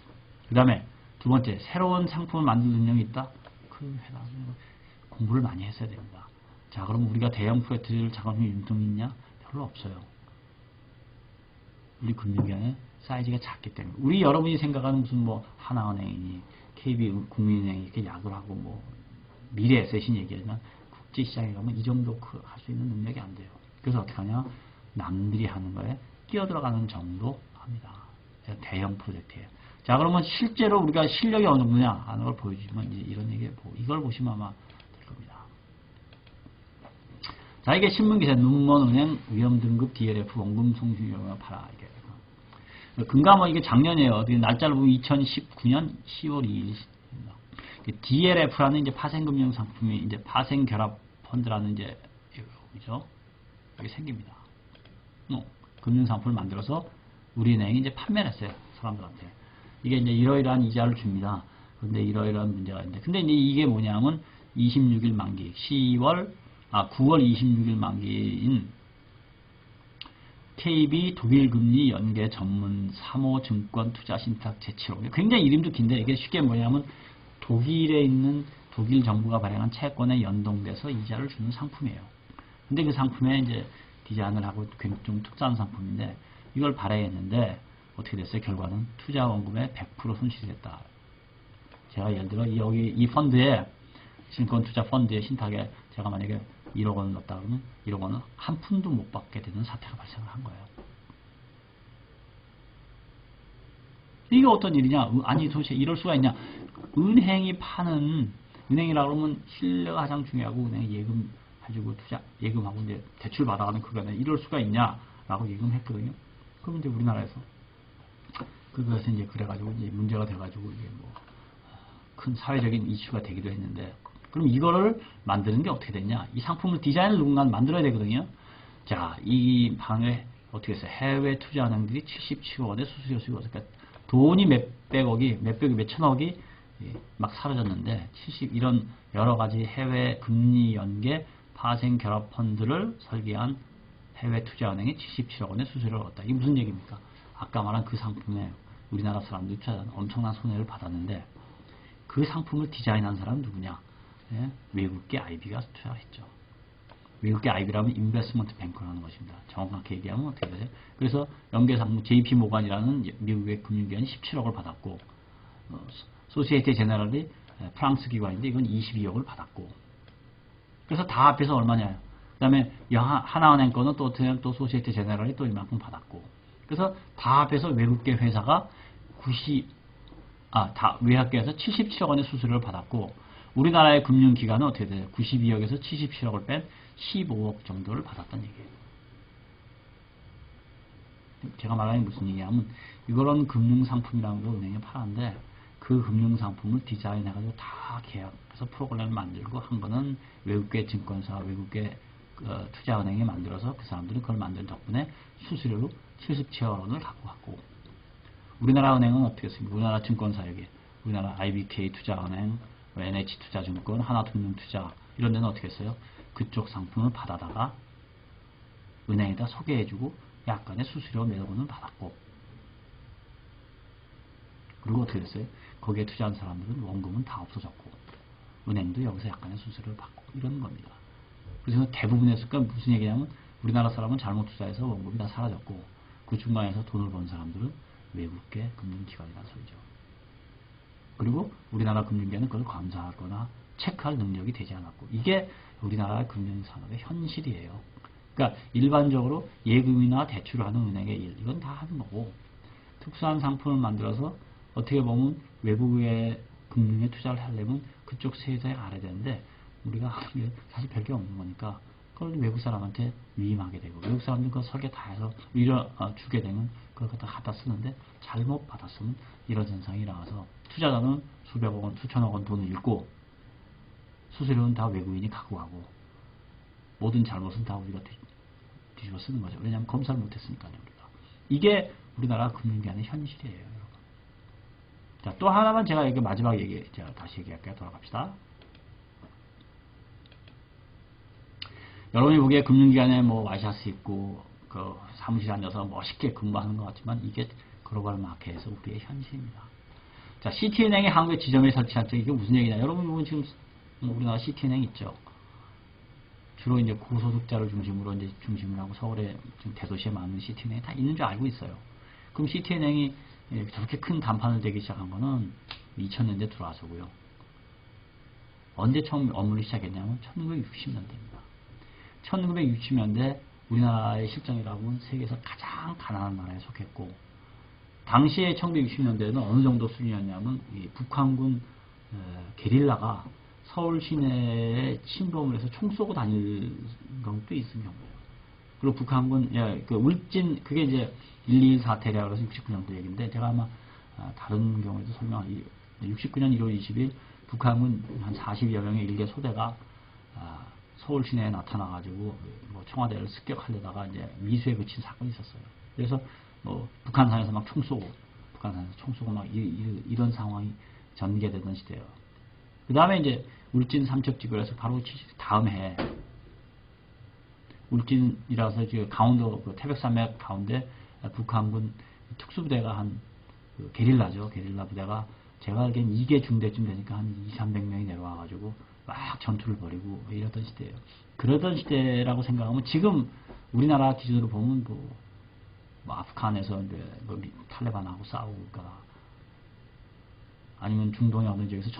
그 다음에 두 번째, 새로운 상품을 만들 능력이 있다. 그 회사는 공부를 많이 했어야 됩니다. 자, 그럼 우리가 대형 프로젝트를 자금 융통이 있냐? 별로 없어요. 우리 금융기관의 사이즈가 작기 때문에 우리 여러분이 생각하는 무슨 뭐 하나은행이니 KB국민은행이 이렇게 약을 하고 뭐 미래에셋이 얘기하지만 국제시장에 가면 이 정도 할 수 있는 능력이 안 돼요. 그래서 어떻게 하냐? 남들이 하는 거에 끼어들어가는 정도 합니다. 대형 프로젝트예요. 자, 그러면 실제로 우리가 실력이 어느 정도냐 하는 걸 보여주면 이제 이런 얘기 이걸 보시면 아마 될 겁니다. 자, 이게 신문기사 눈먼은행 위험등급 DLF 원금 송신료를 팔아. 이게 금감원 이게 작년이에요. 날짜를 보면 2019년 10월 2일입니다. DLF라는 이제 파생금융 상품이 이제 파생결합 펀드라는 이제 이죠. 이게 생깁니다. 금융 상품을 만들어서 우리은행이 이제 판매를 했어요. 사람들한테. 이게 이제 이러이러한 이자를 줍니다. 근데 이러이러한 문제가 있는데. 근데 이제 이게 뭐냐면 26일 만기, 9월 26일 만기인 KB 독일금리 연계 전문 3호 증권 투자 신탁 제7호. 굉장히 이름도 긴데 이게 쉽게 뭐냐면 독일에 있는 독일 정부가 발행한 채권에 연동돼서 이자를 주는 상품이에요. 근데 그 상품에 이제 디자인을 하고 좀 특수한 상품인데 이걸 발행했는데 어떻게 됐어요? 결과는 투자 원금의 100% 손실이 됐다. 제가 예를 들어 여기 이 펀드에 증권 투자 펀드의 신탁에 제가 만약에 1억 원을 넣었다 그러면 1억 원은 한 푼도 못 받게 되는 사태가 발생을 한 거예요. 이게 어떤 일이냐? 아니 도대체 이럴 수가 있냐? 은행이 파는 은행이라 그러면 신뢰가 가장 중요하고 은행이 예금 해주고 투자 예금하고 이제 대출 받아가는 그거는 이럴 수가 있냐라고 예금했거든요. 그럼 이제 우리나라에서 그것에서 이제 그래가지고 이제 문제가 돼가지고 이게 뭐 큰 사회적인 이슈가 되기도 했는데 그럼 이거를 만드는 게 어떻게 됐냐? 이 상품을 디자인을 누군가 만들어야 되거든요. 자, 이 방에 어떻게 했어요? 해외 투자은행들이 77억 원의 수수료 수익을 그러니까 돈이 몇백억이 몇천억이 막 사라졌는데 이런 여러 가지 해외 금리 연계 파생 결합 펀드를 설계한 해외 투자은행이 77억 원의 수수료를 얻었다. 이게 무슨 얘기입니까? 아까 말한 그 상품에 우리나라 사람들이 투자한 엄청난 손해를 받았는데 그 상품을 디자인한 사람은 누구냐? 예? 외국계 IB가 투자했죠. 외국계 IB라면 인베스트먼트 뱅커라는 것입니다. 정확하게 얘기하면 어떻게 되죠? 그래서 연계상품 JP 모간이라는 미국의 금융기관이 17억을 받았고 소시에테 제네럴이 프랑스 기관인데 이건 22억을 받았고 그래서 다 합해서 얼마냐? 그 다음에 하나은행 거는 또 소시에테 제네럴이 또 이만큼 받았고 그래서 다 합해서 외국계 회사가 다 외학계에서 77억 원의 수수료를 받았고 우리나라의 금융기관은 어떻게 돼요? 92억에서 77억을 뺀 15억 정도를 받았다는 얘기예요. 제가 말하는 게 무슨 얘기냐면 이거는 금융상품이라는 걸 은행에 팔았는데 그 금융상품을 디자인해가지고 다 계약해서 프로그램을 만들고 한 거는 외국계 증권사, 외국계 투자은행이 만들어서 그 사람들은 그걸 만든 덕분에 수수료로 77억 원을 갖고 갔고 우리나라 은행은 어떻게 했습니까? 우리나라 증권사 여기 우리나라 IBK 투자은행, NH투자증권, 하나금융투자 이런 데는 어떻게 했어요? 그쪽 상품을 받아다가 은행에다 소개해주고 약간의 수수료 몇 원을 받았고 그리고 어떻게 됐어요? 거기에 투자한 사람들은 원금은 다 없어졌고 은행도 여기서 약간의 수수료를 받고 이런 겁니다. 그래서 대부분에서 그러니까 무슨 얘기냐면 우리나라 사람은 잘못 투자해서 원금이 다 사라졌고 그 중간에서 돈을 번 사람들은 외국계 금융기관이라는 소리죠. 그리고 우리나라 금융기관은 그걸 감사하거나 체크할 능력이 되지 않았고 이게 우리나라 금융산업의 현실이에요. 그러니까 일반적으로 예금이나 대출을 하는 은행의 일 이건 다 하는 거고 특수한 상품을 만들어서 어떻게 보면 외국의 금융에 투자를 하려면 그쪽 세대에 알아야 되는데 우리가 사실 별게 없는 거니까 그걸 외국 사람한테 위임하게 되고 외국 사람들은 그거 설계 다 해서 주게 되면 그걸 갖다 쓰는데 잘못 받았으면 이런 현상이 나와서 투자자는 수백억 원, 수천억 원 돈을 잃고 수수료는 다 외국인이 갖고 가고 모든 잘못은 다 우리가 뒤집어 쓰는 거죠. 왜냐하면 검사를 못했으니까요. 우리가. 이게 우리나라 금융기관의 현실이에요. 여러분. 자, 또 하나만 제가 여기 마지막 제가 다시 얘기할게요. 돌아갑시다. 여러분이 보기에 금융기관에 뭐 와이셔츠 입고 그 사무실에 앉아서 멋있게 근무하는 것 같지만 이게 글로벌 마켓에서 우리의 현실입니다. 자, CT은행이 한국에 지점에 설치한 때 이게 무슨 얘기냐? 여러분 보면 지금 우리나라 CT은행 있죠. 주로 이제 고소득자를 중심으로 하고 서울에 지금 대도시에 많은 CT은행이 다 있는 줄 알고 있어요. 그럼 CT은행이 저렇게 큰 단판을 대기 시작한 거는 2000년대 들어와서고요. 언제 처음 업무를 시작했냐면 1960년대입니다. 1960년대 우리나라의 실정이라고 하면 세계에서 가장 가난한 나라에 속했고 당시에 1960년대에는 어느 정도 수준이었냐면 이 북한군 게릴라가 서울 시내에 침범을 해서 총 쏘고 다닐 경우도 있은 경우예요. 그리고 북한군, 예, 그 울진, 그게 이제 1.2 사태라 그래서 69년도 얘기인데, 제가 아마 다른 경우에도 설명한 69년 1월 20일 북한군 한 40여 명의 일개 소대가 서울 시내에 나타나가지고 뭐 청와대를 습격하려다가 이제 미수에 그친 사건이 있었어요. 그래서 뭐 북한산에서 막 총 쏘고, 북한산에서 총 쏘고 막 이런 상황이 전개되던 시대예요. 그 다음에 이제 울진 삼척지구에서 바로 다음 해 울진이라서 지금 강원도 그 태백산맥 가운데 북한군 특수부대가 그 게릴라죠. 게릴라 부대가 제가 알기엔 2개 중대쯤 되니까 한 200~300명이 내려와가지고 막 전투를 벌이고 이랬던 시대예요. 그러던 시대라고 생각하면 지금 우리나라 기준으로 보면 뭐 아프간에서 이제 뭐 탈레반하고 싸우고 있거나 아니면 중동의 어느 지역에서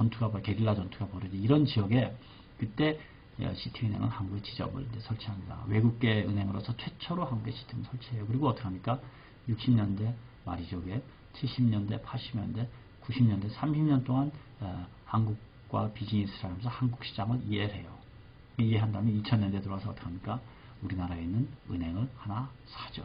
게릴라 전투가 벌어지 이런 지역에 그때 시티은행은 한국의 지점을 이제 설치합니다. 외국계 은행으로서 최초로 한국의 시스템을 설치해요. 그리고 어떻게 합니까? 60년대 말이죠. 70년대, 80년대, 90년대, 30년 동안 한국과 비즈니스를 하면서 한국 시장을 이해를 해요. 이해한 다음에 2000년대 들어와서 어떻게 합니까? 우리나라에 있는 은행을 하나 사죠.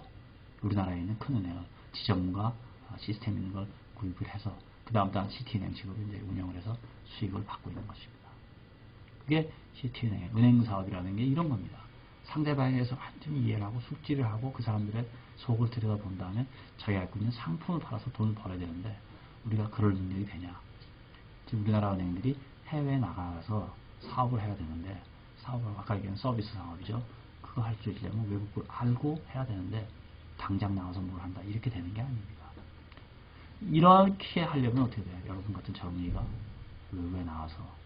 우리나라에 있는 큰 은행을 지점과 시스템 있는 걸 구입을 해서 그 다음 시티은행식으로 이제 운영을 해서 수익을 받고 있는 것입니다. 그게 시티은행의 은행 사업이라는 게 이런 겁니다. 상대방에 대해서 완전히 이해를 하고 숙지를 하고 그 사람들의 속을 들여다본 다음에 자기가 갖고 있는 상품을 팔아서 돈을 벌어야 되는데 우리가 그럴 능력이 되냐. 지금 우리나라 은행들이 해외에 나가서 사업을 해야 되는데 사업을 아까 얘기한 서비스 상업이죠. 그거 할 수 있려면 외국을 알고 해야 되는데 당장 나와서 뭘 한다 이렇게 되는 게 아닙니다. 이렇게 하려면 어떻게 돼요? 여러분 같은 젊은이가 외국에 나와서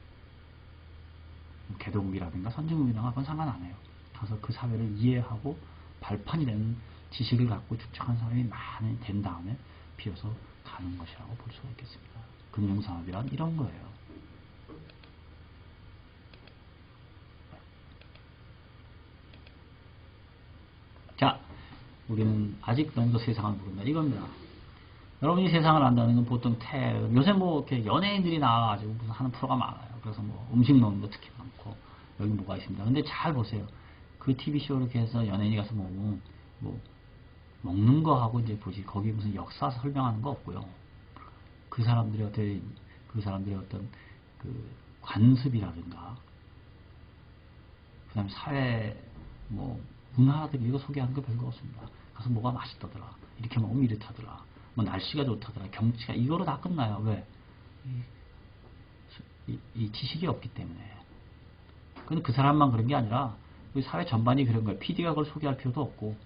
개도국이라든가 선진국이라든가 그건 상관 안 해요. 가서 그 사회를 이해하고 발판이 되는 지식을 갖고 축적한 사람이 많이 된 다음에 비로소 가는 것이라고 볼 수가 있겠습니다. 금융산업이란 이런 거예요. 자, 우리는 아직 너무도 세상을 모른다. 이겁니다. 여러분이 세상을 안다는 건 보통 요새 뭐 이렇게 연예인들이 나와가지고 무슨 하는 프로가 많아요. 그래서 뭐 음식 먹는 거 특히 많고 여기 뭐가 있습니다. 근데 잘 보세요. 그 TV쇼 이렇게 해서 연예인이 가서 뭐 먹는 거 하고 이제 보지 거기 무슨 역사 설명하는 거 없고요. 그 사람들의 어떤 그 관습이라든가 그다음에 사회 뭐 문화들 이거 소개하는 거 별거 없습니다. 가서 뭐가 맛있다더라. 이렇게 먹으면 이렇다더라. 뭐 날씨가 좋다더라. 경치가 이거로 다 끝나요. 왜? 이 지식이 없기 때문에. 근데 그 사람만 그런 게 아니라 우리 사회 전반이 그런 거예요. PD가 그걸 소개할 필요도 없고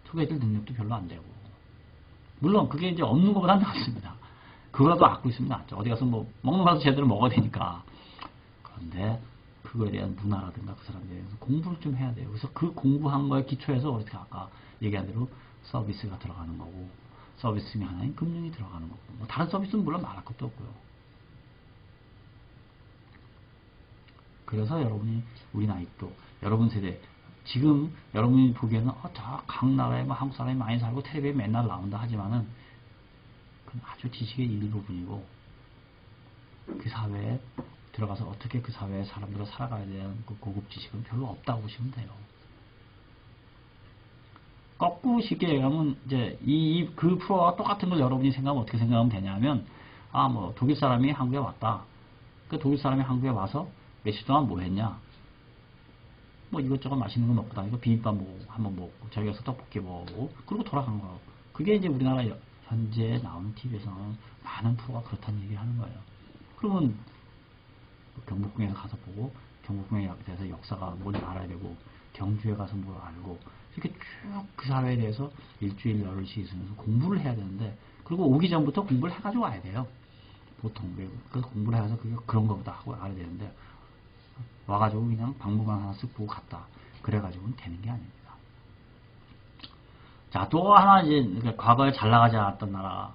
소개해줄 능력도 별로 안 되고. 물론 그게 이제 없는 것보다는 낫습니다. 그거라도 갖고 있으면 낫죠. 어디 가서 뭐 먹는 거 가서 제대로 먹어야 되니까. 그런데 그거에 대한 문화라든가 그 사람들에 대해서 공부를 좀 해야 돼요. 그래서 그 공부한 거에 기초해서 어떻게 아까 얘기한 대로 서비스가 들어가는 거고 서비스 중에 하나인 금융이 들어가는 거고 뭐 다른 서비스는 물론 말할 것도 없고요. 그래서 여러분이 우리 나이 또 여러분 세대 지금 여러분이 보기에는 저 각 나라에 뭐 한국 사람이 많이 살고 텔레비에 맨날 나온다 하지만은 그건 아주 지식의 일부분이고 그 사회에 들어가서 어떻게 그 사회에 사람들과 살아가야 되는 그 고급 지식은 별로 없다고 보시면 돼요. 거꾸로 쉽게 얘기하면 이제 그 프로와 똑같은 걸 여러분이 생각하면 어떻게 생각하면 되냐면 뭐 독일 사람이 한국에 왔다. 그 독일 사람이 한국에 와서 며칠 동안 뭐 했냐? 뭐 이것저것 맛있는 거 먹고 다니고 비빔밥 먹고 한번 먹고 저기 가서 떡볶이 먹고 그리고 돌아간 거예요. 그게 이제 우리나라 현재 나오는 TV에서 나오는 많은 프로가 그렇다는 얘기를 하는 거예요. 그러면 경복궁에 가서 보고 경복궁에 대해서 역사가 뭔지 알아야 되고 경주에 가서 뭘 알고 이렇게 쭉 그 사회에 대해서 일주일 열흘씩 있으면서 공부를 해야 되는데 그리고 오기 전부터 공부를 해가지고 와야 돼요. 보통 그래서 공부를 해서 그런 거보다 하고 알아야 되는데 와가지고 그냥 박물관 하나 쓱 보고 갔다. 그래가지고는 되는 게 아닙니다. 자, 또 하나 이제 과거에 잘 나가지 않았던 나라,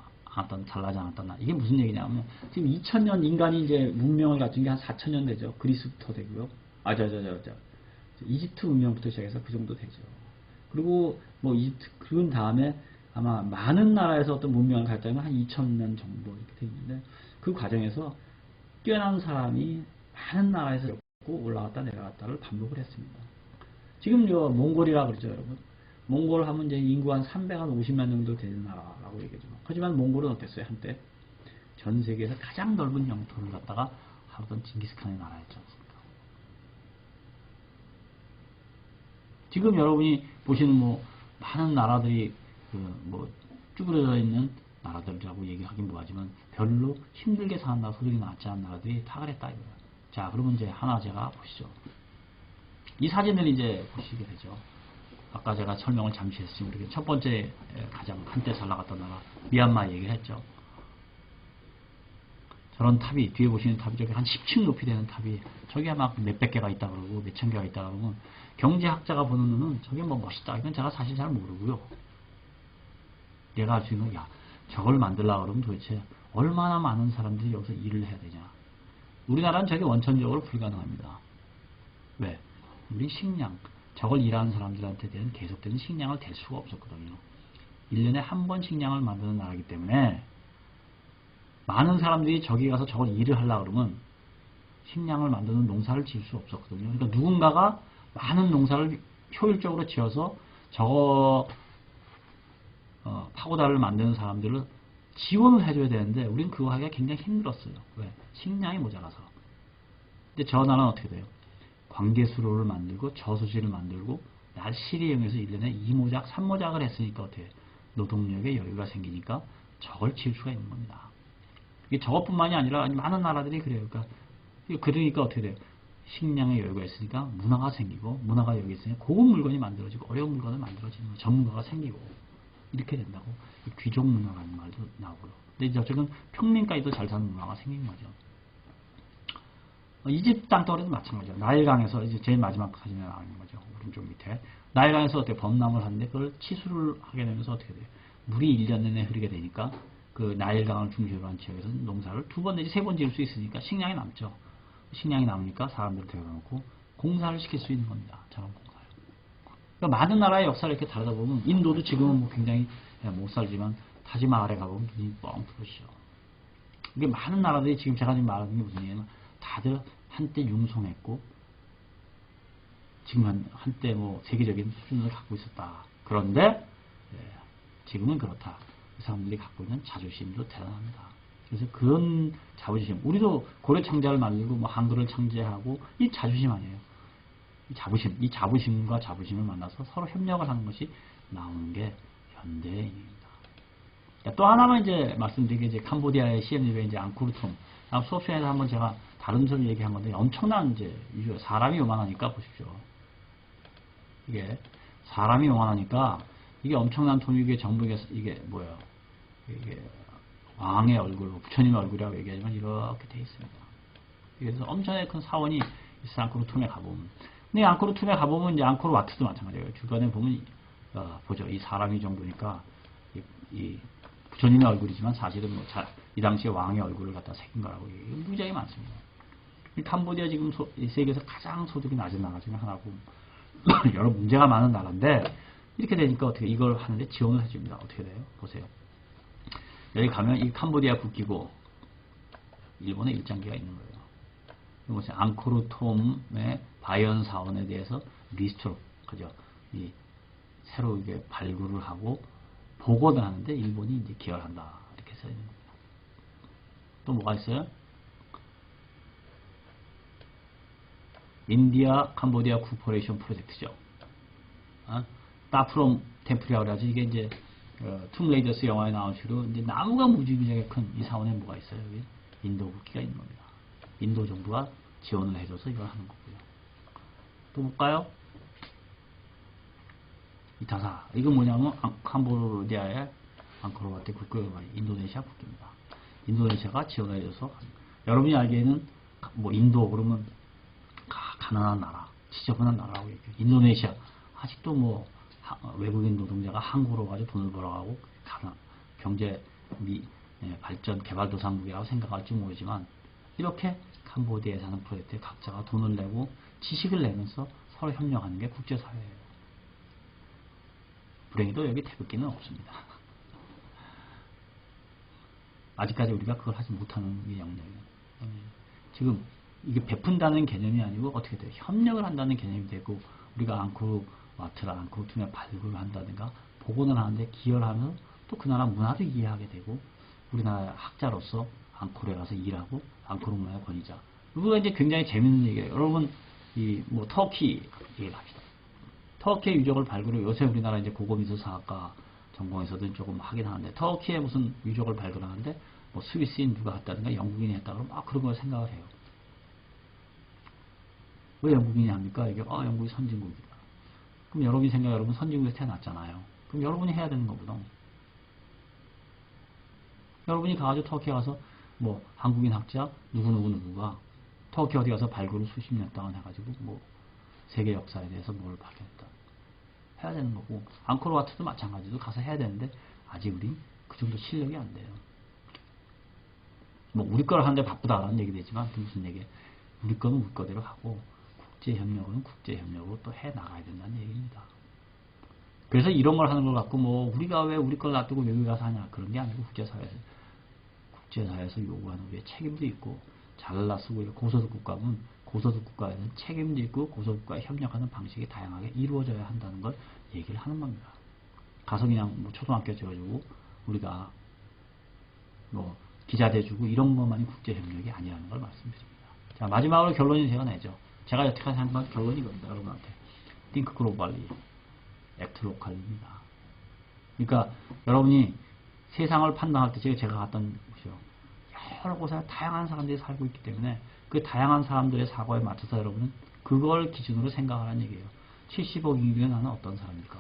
잘나지 않았던 나라. 이게 무슨 얘기냐면 지금 2000년 인간이 이제 문명을 갖춘 게 한 4000년 되죠. 그리스부터 되고요. 이집트 문명부터 시작해서 그 정도 되죠. 그리고 뭐 이집트 그런 다음에 아마 많은 나라에서 어떤 문명을 갖다면 한 2000년 정도 이렇게 돼 있는데 그 과정에서 뛰어난 사람이 많은 나라에서 올라갔다 내려갔다를 반복을 했습니다. 지금 저 몽골이라 그러죠, 여러분. 몽골 하면 이제 인구 한 350만 정도 되는 나라라고 얘기하죠. 하지만 몽골은 어땠어요, 한때? 전 세계에서 가장 넓은 영토를 갖다가 하던 징기스칸의 나라였지 않습니까? 지금 여러분이 보시는 뭐 많은 나라들이 뭐 쭈그려져 있는 나라들이라고 얘기하긴 뭐하지만 별로 힘들게 사는다, 소득이 낮지 않은 나라들이 다 그랬다 이거예요. 자, 그러면 이제 하나 제가 보시죠. 이 사진을 이제 보시게 되죠. 아까 제가 설명을 잠시 했으면 우리가 첫 번째 가장 한때 잘 나갔던 나라 미얀마 얘기를 했죠. 저런 탑이 뒤에 보시는 탑이 저기 한 10층 높이 되는 탑이 저기에 막 몇백 개가 있다 그러고 몇천 개가 있다 그러면 경제학자가 보는 눈은 저게 뭐 멋있다 이건 제가 사실 잘 모르고요. 얘가 할 수 있는 야 저걸 만들려고 그러면 도대체 얼마나 많은 사람들이 여기서 일을 해야 되냐. 우리나라는 저게 원천적으로 불가능합니다. 왜? 우리 식량 저걸 일하는 사람들한테 대한 계속되는 식량을 댈 수가 없었거든요. 1년에 한 번 식량을 만드는 나라이기 때문에 많은 사람들이 저기 가서 저걸 일을 하려고 그러면 식량을 만드는 농사를 지을 수 없었거든요. 그러니까 누군가가 많은 농사를 효율적으로 지어서 저거 파고다를 만드는 사람들을 지원을 해줘야 되는데 우리는 그거 하기가 굉장히 힘들었어요. 왜? 식량이 모자라서. 근데 저 나라는 어떻게 돼요? 관계수로를 만들고 저수지를 만들고 날씨를 이용해서 1년에 2모작, 3모작을 했으니까 어떻게 해요? 노동력에 여유가 생기니까 저걸 지을 수가 있는 겁니다. 이게 저것뿐만이 아니라 많은 나라들이 그래요. 그러니까 어떻게 돼요? 식량의 여유가 있으니까 문화가 생기고 문화가 여기 있으니까 고급 물건이 만들어지고 어려운 물건을 만들어지는 거예요. 전문가가 생기고 이렇게 된다고 귀족 문화라는 말도 나오고요. 근데 저쪽은 평민까지도 잘 사는 문화가 생긴 거죠. 이집트 땅덩어리도 마찬가지죠. 나일강에서 이제 제일 마지막 사진에 나오는 거죠. 오른쪽 밑에 나일강에서 어떻게 범람을 하는데 그걸 치수를 하게 되면서 어떻게 돼요? 물이 1년 내내 흐르게 되니까 그 나일강을 중심으로 한 지역에서 농사를 2번 내지 3번 지을 수 있으니까 식량이 남죠. 식량이 남으니까 사람들을 데려놓고 공사를 시킬 수 있는 겁니다. 자원 공사를. 그러니까 많은 나라의 역사를 이렇게 다루다 보면 인도도 지금은 뭐 굉장히 못 살지만 타지마할에 가보면 눈이 뻥 뜨시죠. 이게 많은 나라들이 지금 제가 지금 말하는 게 무슨 얘기냐면 다들 한때 융성했고 지금 한때 뭐 세계적인 수준을 갖고 있었다. 그런데 지금은 그렇다. 그 사람들이 갖고 있는 자존심도 대단합니다. 그래서 그런 자부심, 우리도 고려 창자를 만들고 뭐 한글을 창제하고 이 자존심 아니에요. 이 자부심과 자부심을 만나서 서로 협력을 하는 것이 나오는 게 현대인입니다. 또 하나만 이제 말씀드리게 이제 캄보디아의 시엠리베 이제 앙코르톰. 수업 시간에서 한번 제가 다른 점 얘기한 건데 엄청난 이제 사람이 요만하니까 보십시오. 이게 사람이 요만하니까 이게 엄청난 톰이 이게 전부에 이게 뭐예요? 이게 왕의 얼굴, 부처님의 얼굴이라고 얘기하지만 이렇게 돼 있습니다. 그래서 엄청나게 큰 사원이 있어 앙코르톰에 가보면. 근데 앙코르톰에 가보면 이제 앙코르와트도 마찬가지예요. 주변에 보면 보죠. 이 사람이 정도니까 이 부처님의 얼굴이지만 사실은 뭐 이 당시에 왕의 얼굴을 갖다 새긴 거라고 굉장히 많습니다. 캄보디아 지금 세계에서 가장 소득이 낮은 나라 중에 하나고 여러 문제가 많은 나라인데 이렇게 되니까 어떻게 이걸 하는데 지원을 해줍니다. 어떻게 돼요? 보세요. 여기 가면 이 캄보디아 국기고 일본의 일장기가 있는 거예요. 보세요. 앙코르톰의 바이언 사원에 대해서 리스토로 그죠? 이 새로 이게 발굴을 하고 보고를 하는데 일본이 이제 기여한다. 이렇게 써 있는 겁니다. 또 뭐가 있어요? 인디아 캄보디아 쿠퍼레이션 프로젝트죠. 따프롬 템플이라고 하지. 이게 이제 툼 레이더스 영화에 나온 식으로 이제 나무가 무지무지하게 큰 이 사원에 뭐가 있어요? 여기 인도 국기가 있는 겁니다. 인도 정부가 지원을 해줘서 이걸 하는 거고요. 또 볼까요? 이타사. 이건 뭐냐면 캄보디아의 앙코르와트 국기가 인도네시아 국기입니다. 인도네시아가 지원을 해줘서 여러분이 알기에는 뭐 인도 그러면 가난한 나라, 지저분한 나라라고 얘기해요. 인도네시아 아직도 뭐 외국인 노동자가 한국으로 가지고 돈을 벌어가고 경제 발전 개발도상국이라고 생각할지 모르지만 이렇게 캄보디아에 사는 프로젝트에 각자가 돈을 내고 지식을 내면서 서로 협력하는 게 국제사회예요. 불행히도 여기 태극기는 없습니다. 아직까지 우리가 그걸 하지 못하는 게 영역이에요. 지금 이게 베푼다는 개념이 아니고 어떻게 돼요? 협력을 한다는 개념이 되고 우리가 앙코르와트라 앙코르2의 발굴을 한다든가 복원을 하는데 기여를 하면서 또 그 나라 문화도 이해하게 되고 우리나라 학자로서 앙코르에 가서 일하고 앙코르 문화의 권위자. 이거 이제 굉장히 재밌는 얘기예요. 여러분 이 뭐 터키 얘기를 합시다. 터키의 유적을 발굴을 요새 우리나라 이제 고고미술사학과 전공에서도 조금 하긴 하는데 터키의 무슨 유적을 발굴하는데 뭐 스위스인 누가 했다든가 영국인이 했다 그러면 그런 걸 생각을 해요. 왜 영국인이 합니까? 이게 영국이 선진국이다. 그럼 여러분이 생각해 여러분 선진국에서 태어났잖아요. 그럼 여러분이 해야 되는 거거든. 여러분이 가가지고 터키에 가서 뭐 한국인 학자 누구가 터키 어디 가서 발굴을 수십 년 동안 해가지고 뭐 세계 역사에 대해서 뭘 발견했다. 해야 되는 거고 앙코르와트도 마찬가지로 가서 해야 되는데 아직 우리 그 정도 실력이 안 돼요. 뭐 우리 걸 하는데 바쁘다라는 얘기도 있지만 그 무슨 얘기예요. 우리 거는 우리 거대로 하고 국제협력은 국제협력으로 또 해 나가야 된다는 얘기입니다. 그래서 이런 걸 하는 걸 갖고 뭐 우리가 왜 우리 걸 놔두고 외국에 가서 하냐 그런 게 아니고 국제사회에서 요구하는 우리의 책임도 있고 잘나서 고소득 국가는 고소득 국가에는 책임도 있고 고소득 국가에 협력하는 방식이 다양하게 이루어져야 한다는 걸 얘기를 하는 겁니다. 가서 그냥 뭐 초등학교 지어주고 우리가 뭐 기자 대주고 이런 것만이 국제협력이 아니라는 걸 말씀드립니다. 자 마지막으로 결론이 제가 내죠. 제가 여태까지 한 건 결론이 이겁니다. 여러분한테 Think Globally, Act Locally입니다. 그러니까 여러분이 세상을 판단할 때 제가 갔던 곳이요. 여러 곳에 다양한 사람들이 살고 있기 때문에 그 다양한 사람들의 사고에 맞춰서 여러분은 그걸 기준으로 생각하라는 얘기예요. 70억 인구 중에 나는 어떤 사람일까?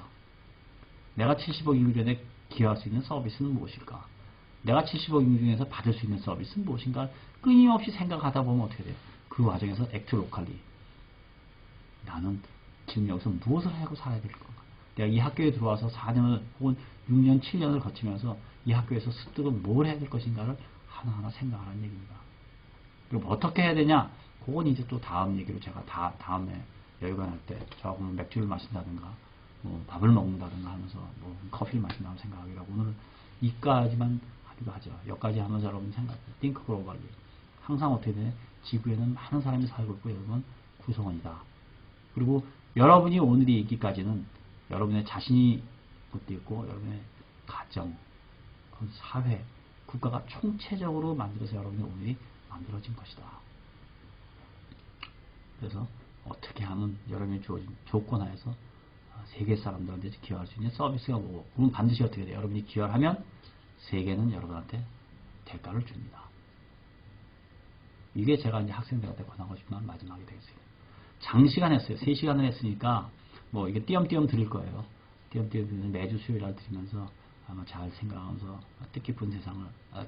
내가 70억 인구 중에 기여할 수 있는 서비스는 무엇일까? 내가 70억 인구 중에서 받을 수 있는 서비스는 무엇인가? 끊임없이 생각하다 보면 어떻게 돼요? 그 과정에서 액트 로컬리 나는 지금 여기서 무엇을 하고 살아야 될 건가? 내가 이 학교에 들어와서 4년을 혹은 6년, 7년을 거치면서 이 학교에서 습득을 뭘 해야 될 것인가를 하나하나 생각하라는 얘기입니다. 그럼 어떻게 해야 되냐? 그건 이제 또 다음 얘기로 제가 다음에 여유가 날 때 저하고 맥주를 마신다든가 뭐 밥을 먹는다든가 하면서 뭐 커피를 마신다고 생각하기로 하고 오늘은 이까지만 하기로 하죠. 여기까지 하면서 여러분 생각해요. Think Globally. 항상 어떻게 되냐? 지구에는 많은 사람이 살고 있고 여러분은 구성원이다. 그리고 여러분이 오늘이 있기까지는 여러분의 자신이 것도 있고 여러분의 가정, 사회, 국가가 총체적으로 만들어서 여러분의 오늘이 만들어진 것이다. 그래서 어떻게 하면 여러분이 주어진 조건 하에서 세계 사람들한테 기여할 수 있는 서비스가 뭐고 그럼 반드시 어떻게 돼요? 여러분이 기여를 하면 세계는 여러분한테 대가를 줍니다. 이게 제가 이제 학생들한테 권하고 싶은 마지막이 되겠어요. 장시간 했어요. 3시간을 했으니까 뭐 이게 띄엄띄엄 드릴 거예요. 띄엄띄엄 매주 수요일 날 드리면서 아마 잘 생각하면서 뜻깊은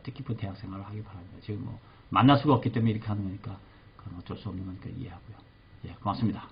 뜻깊은 대학 생활을 하기 바랍니다. 지금 뭐 만날 수가 없기 때문에 이렇게 하는 거니까 그건 어쩔 수 없는 거니까 이해하고요. 예, 고맙습니다.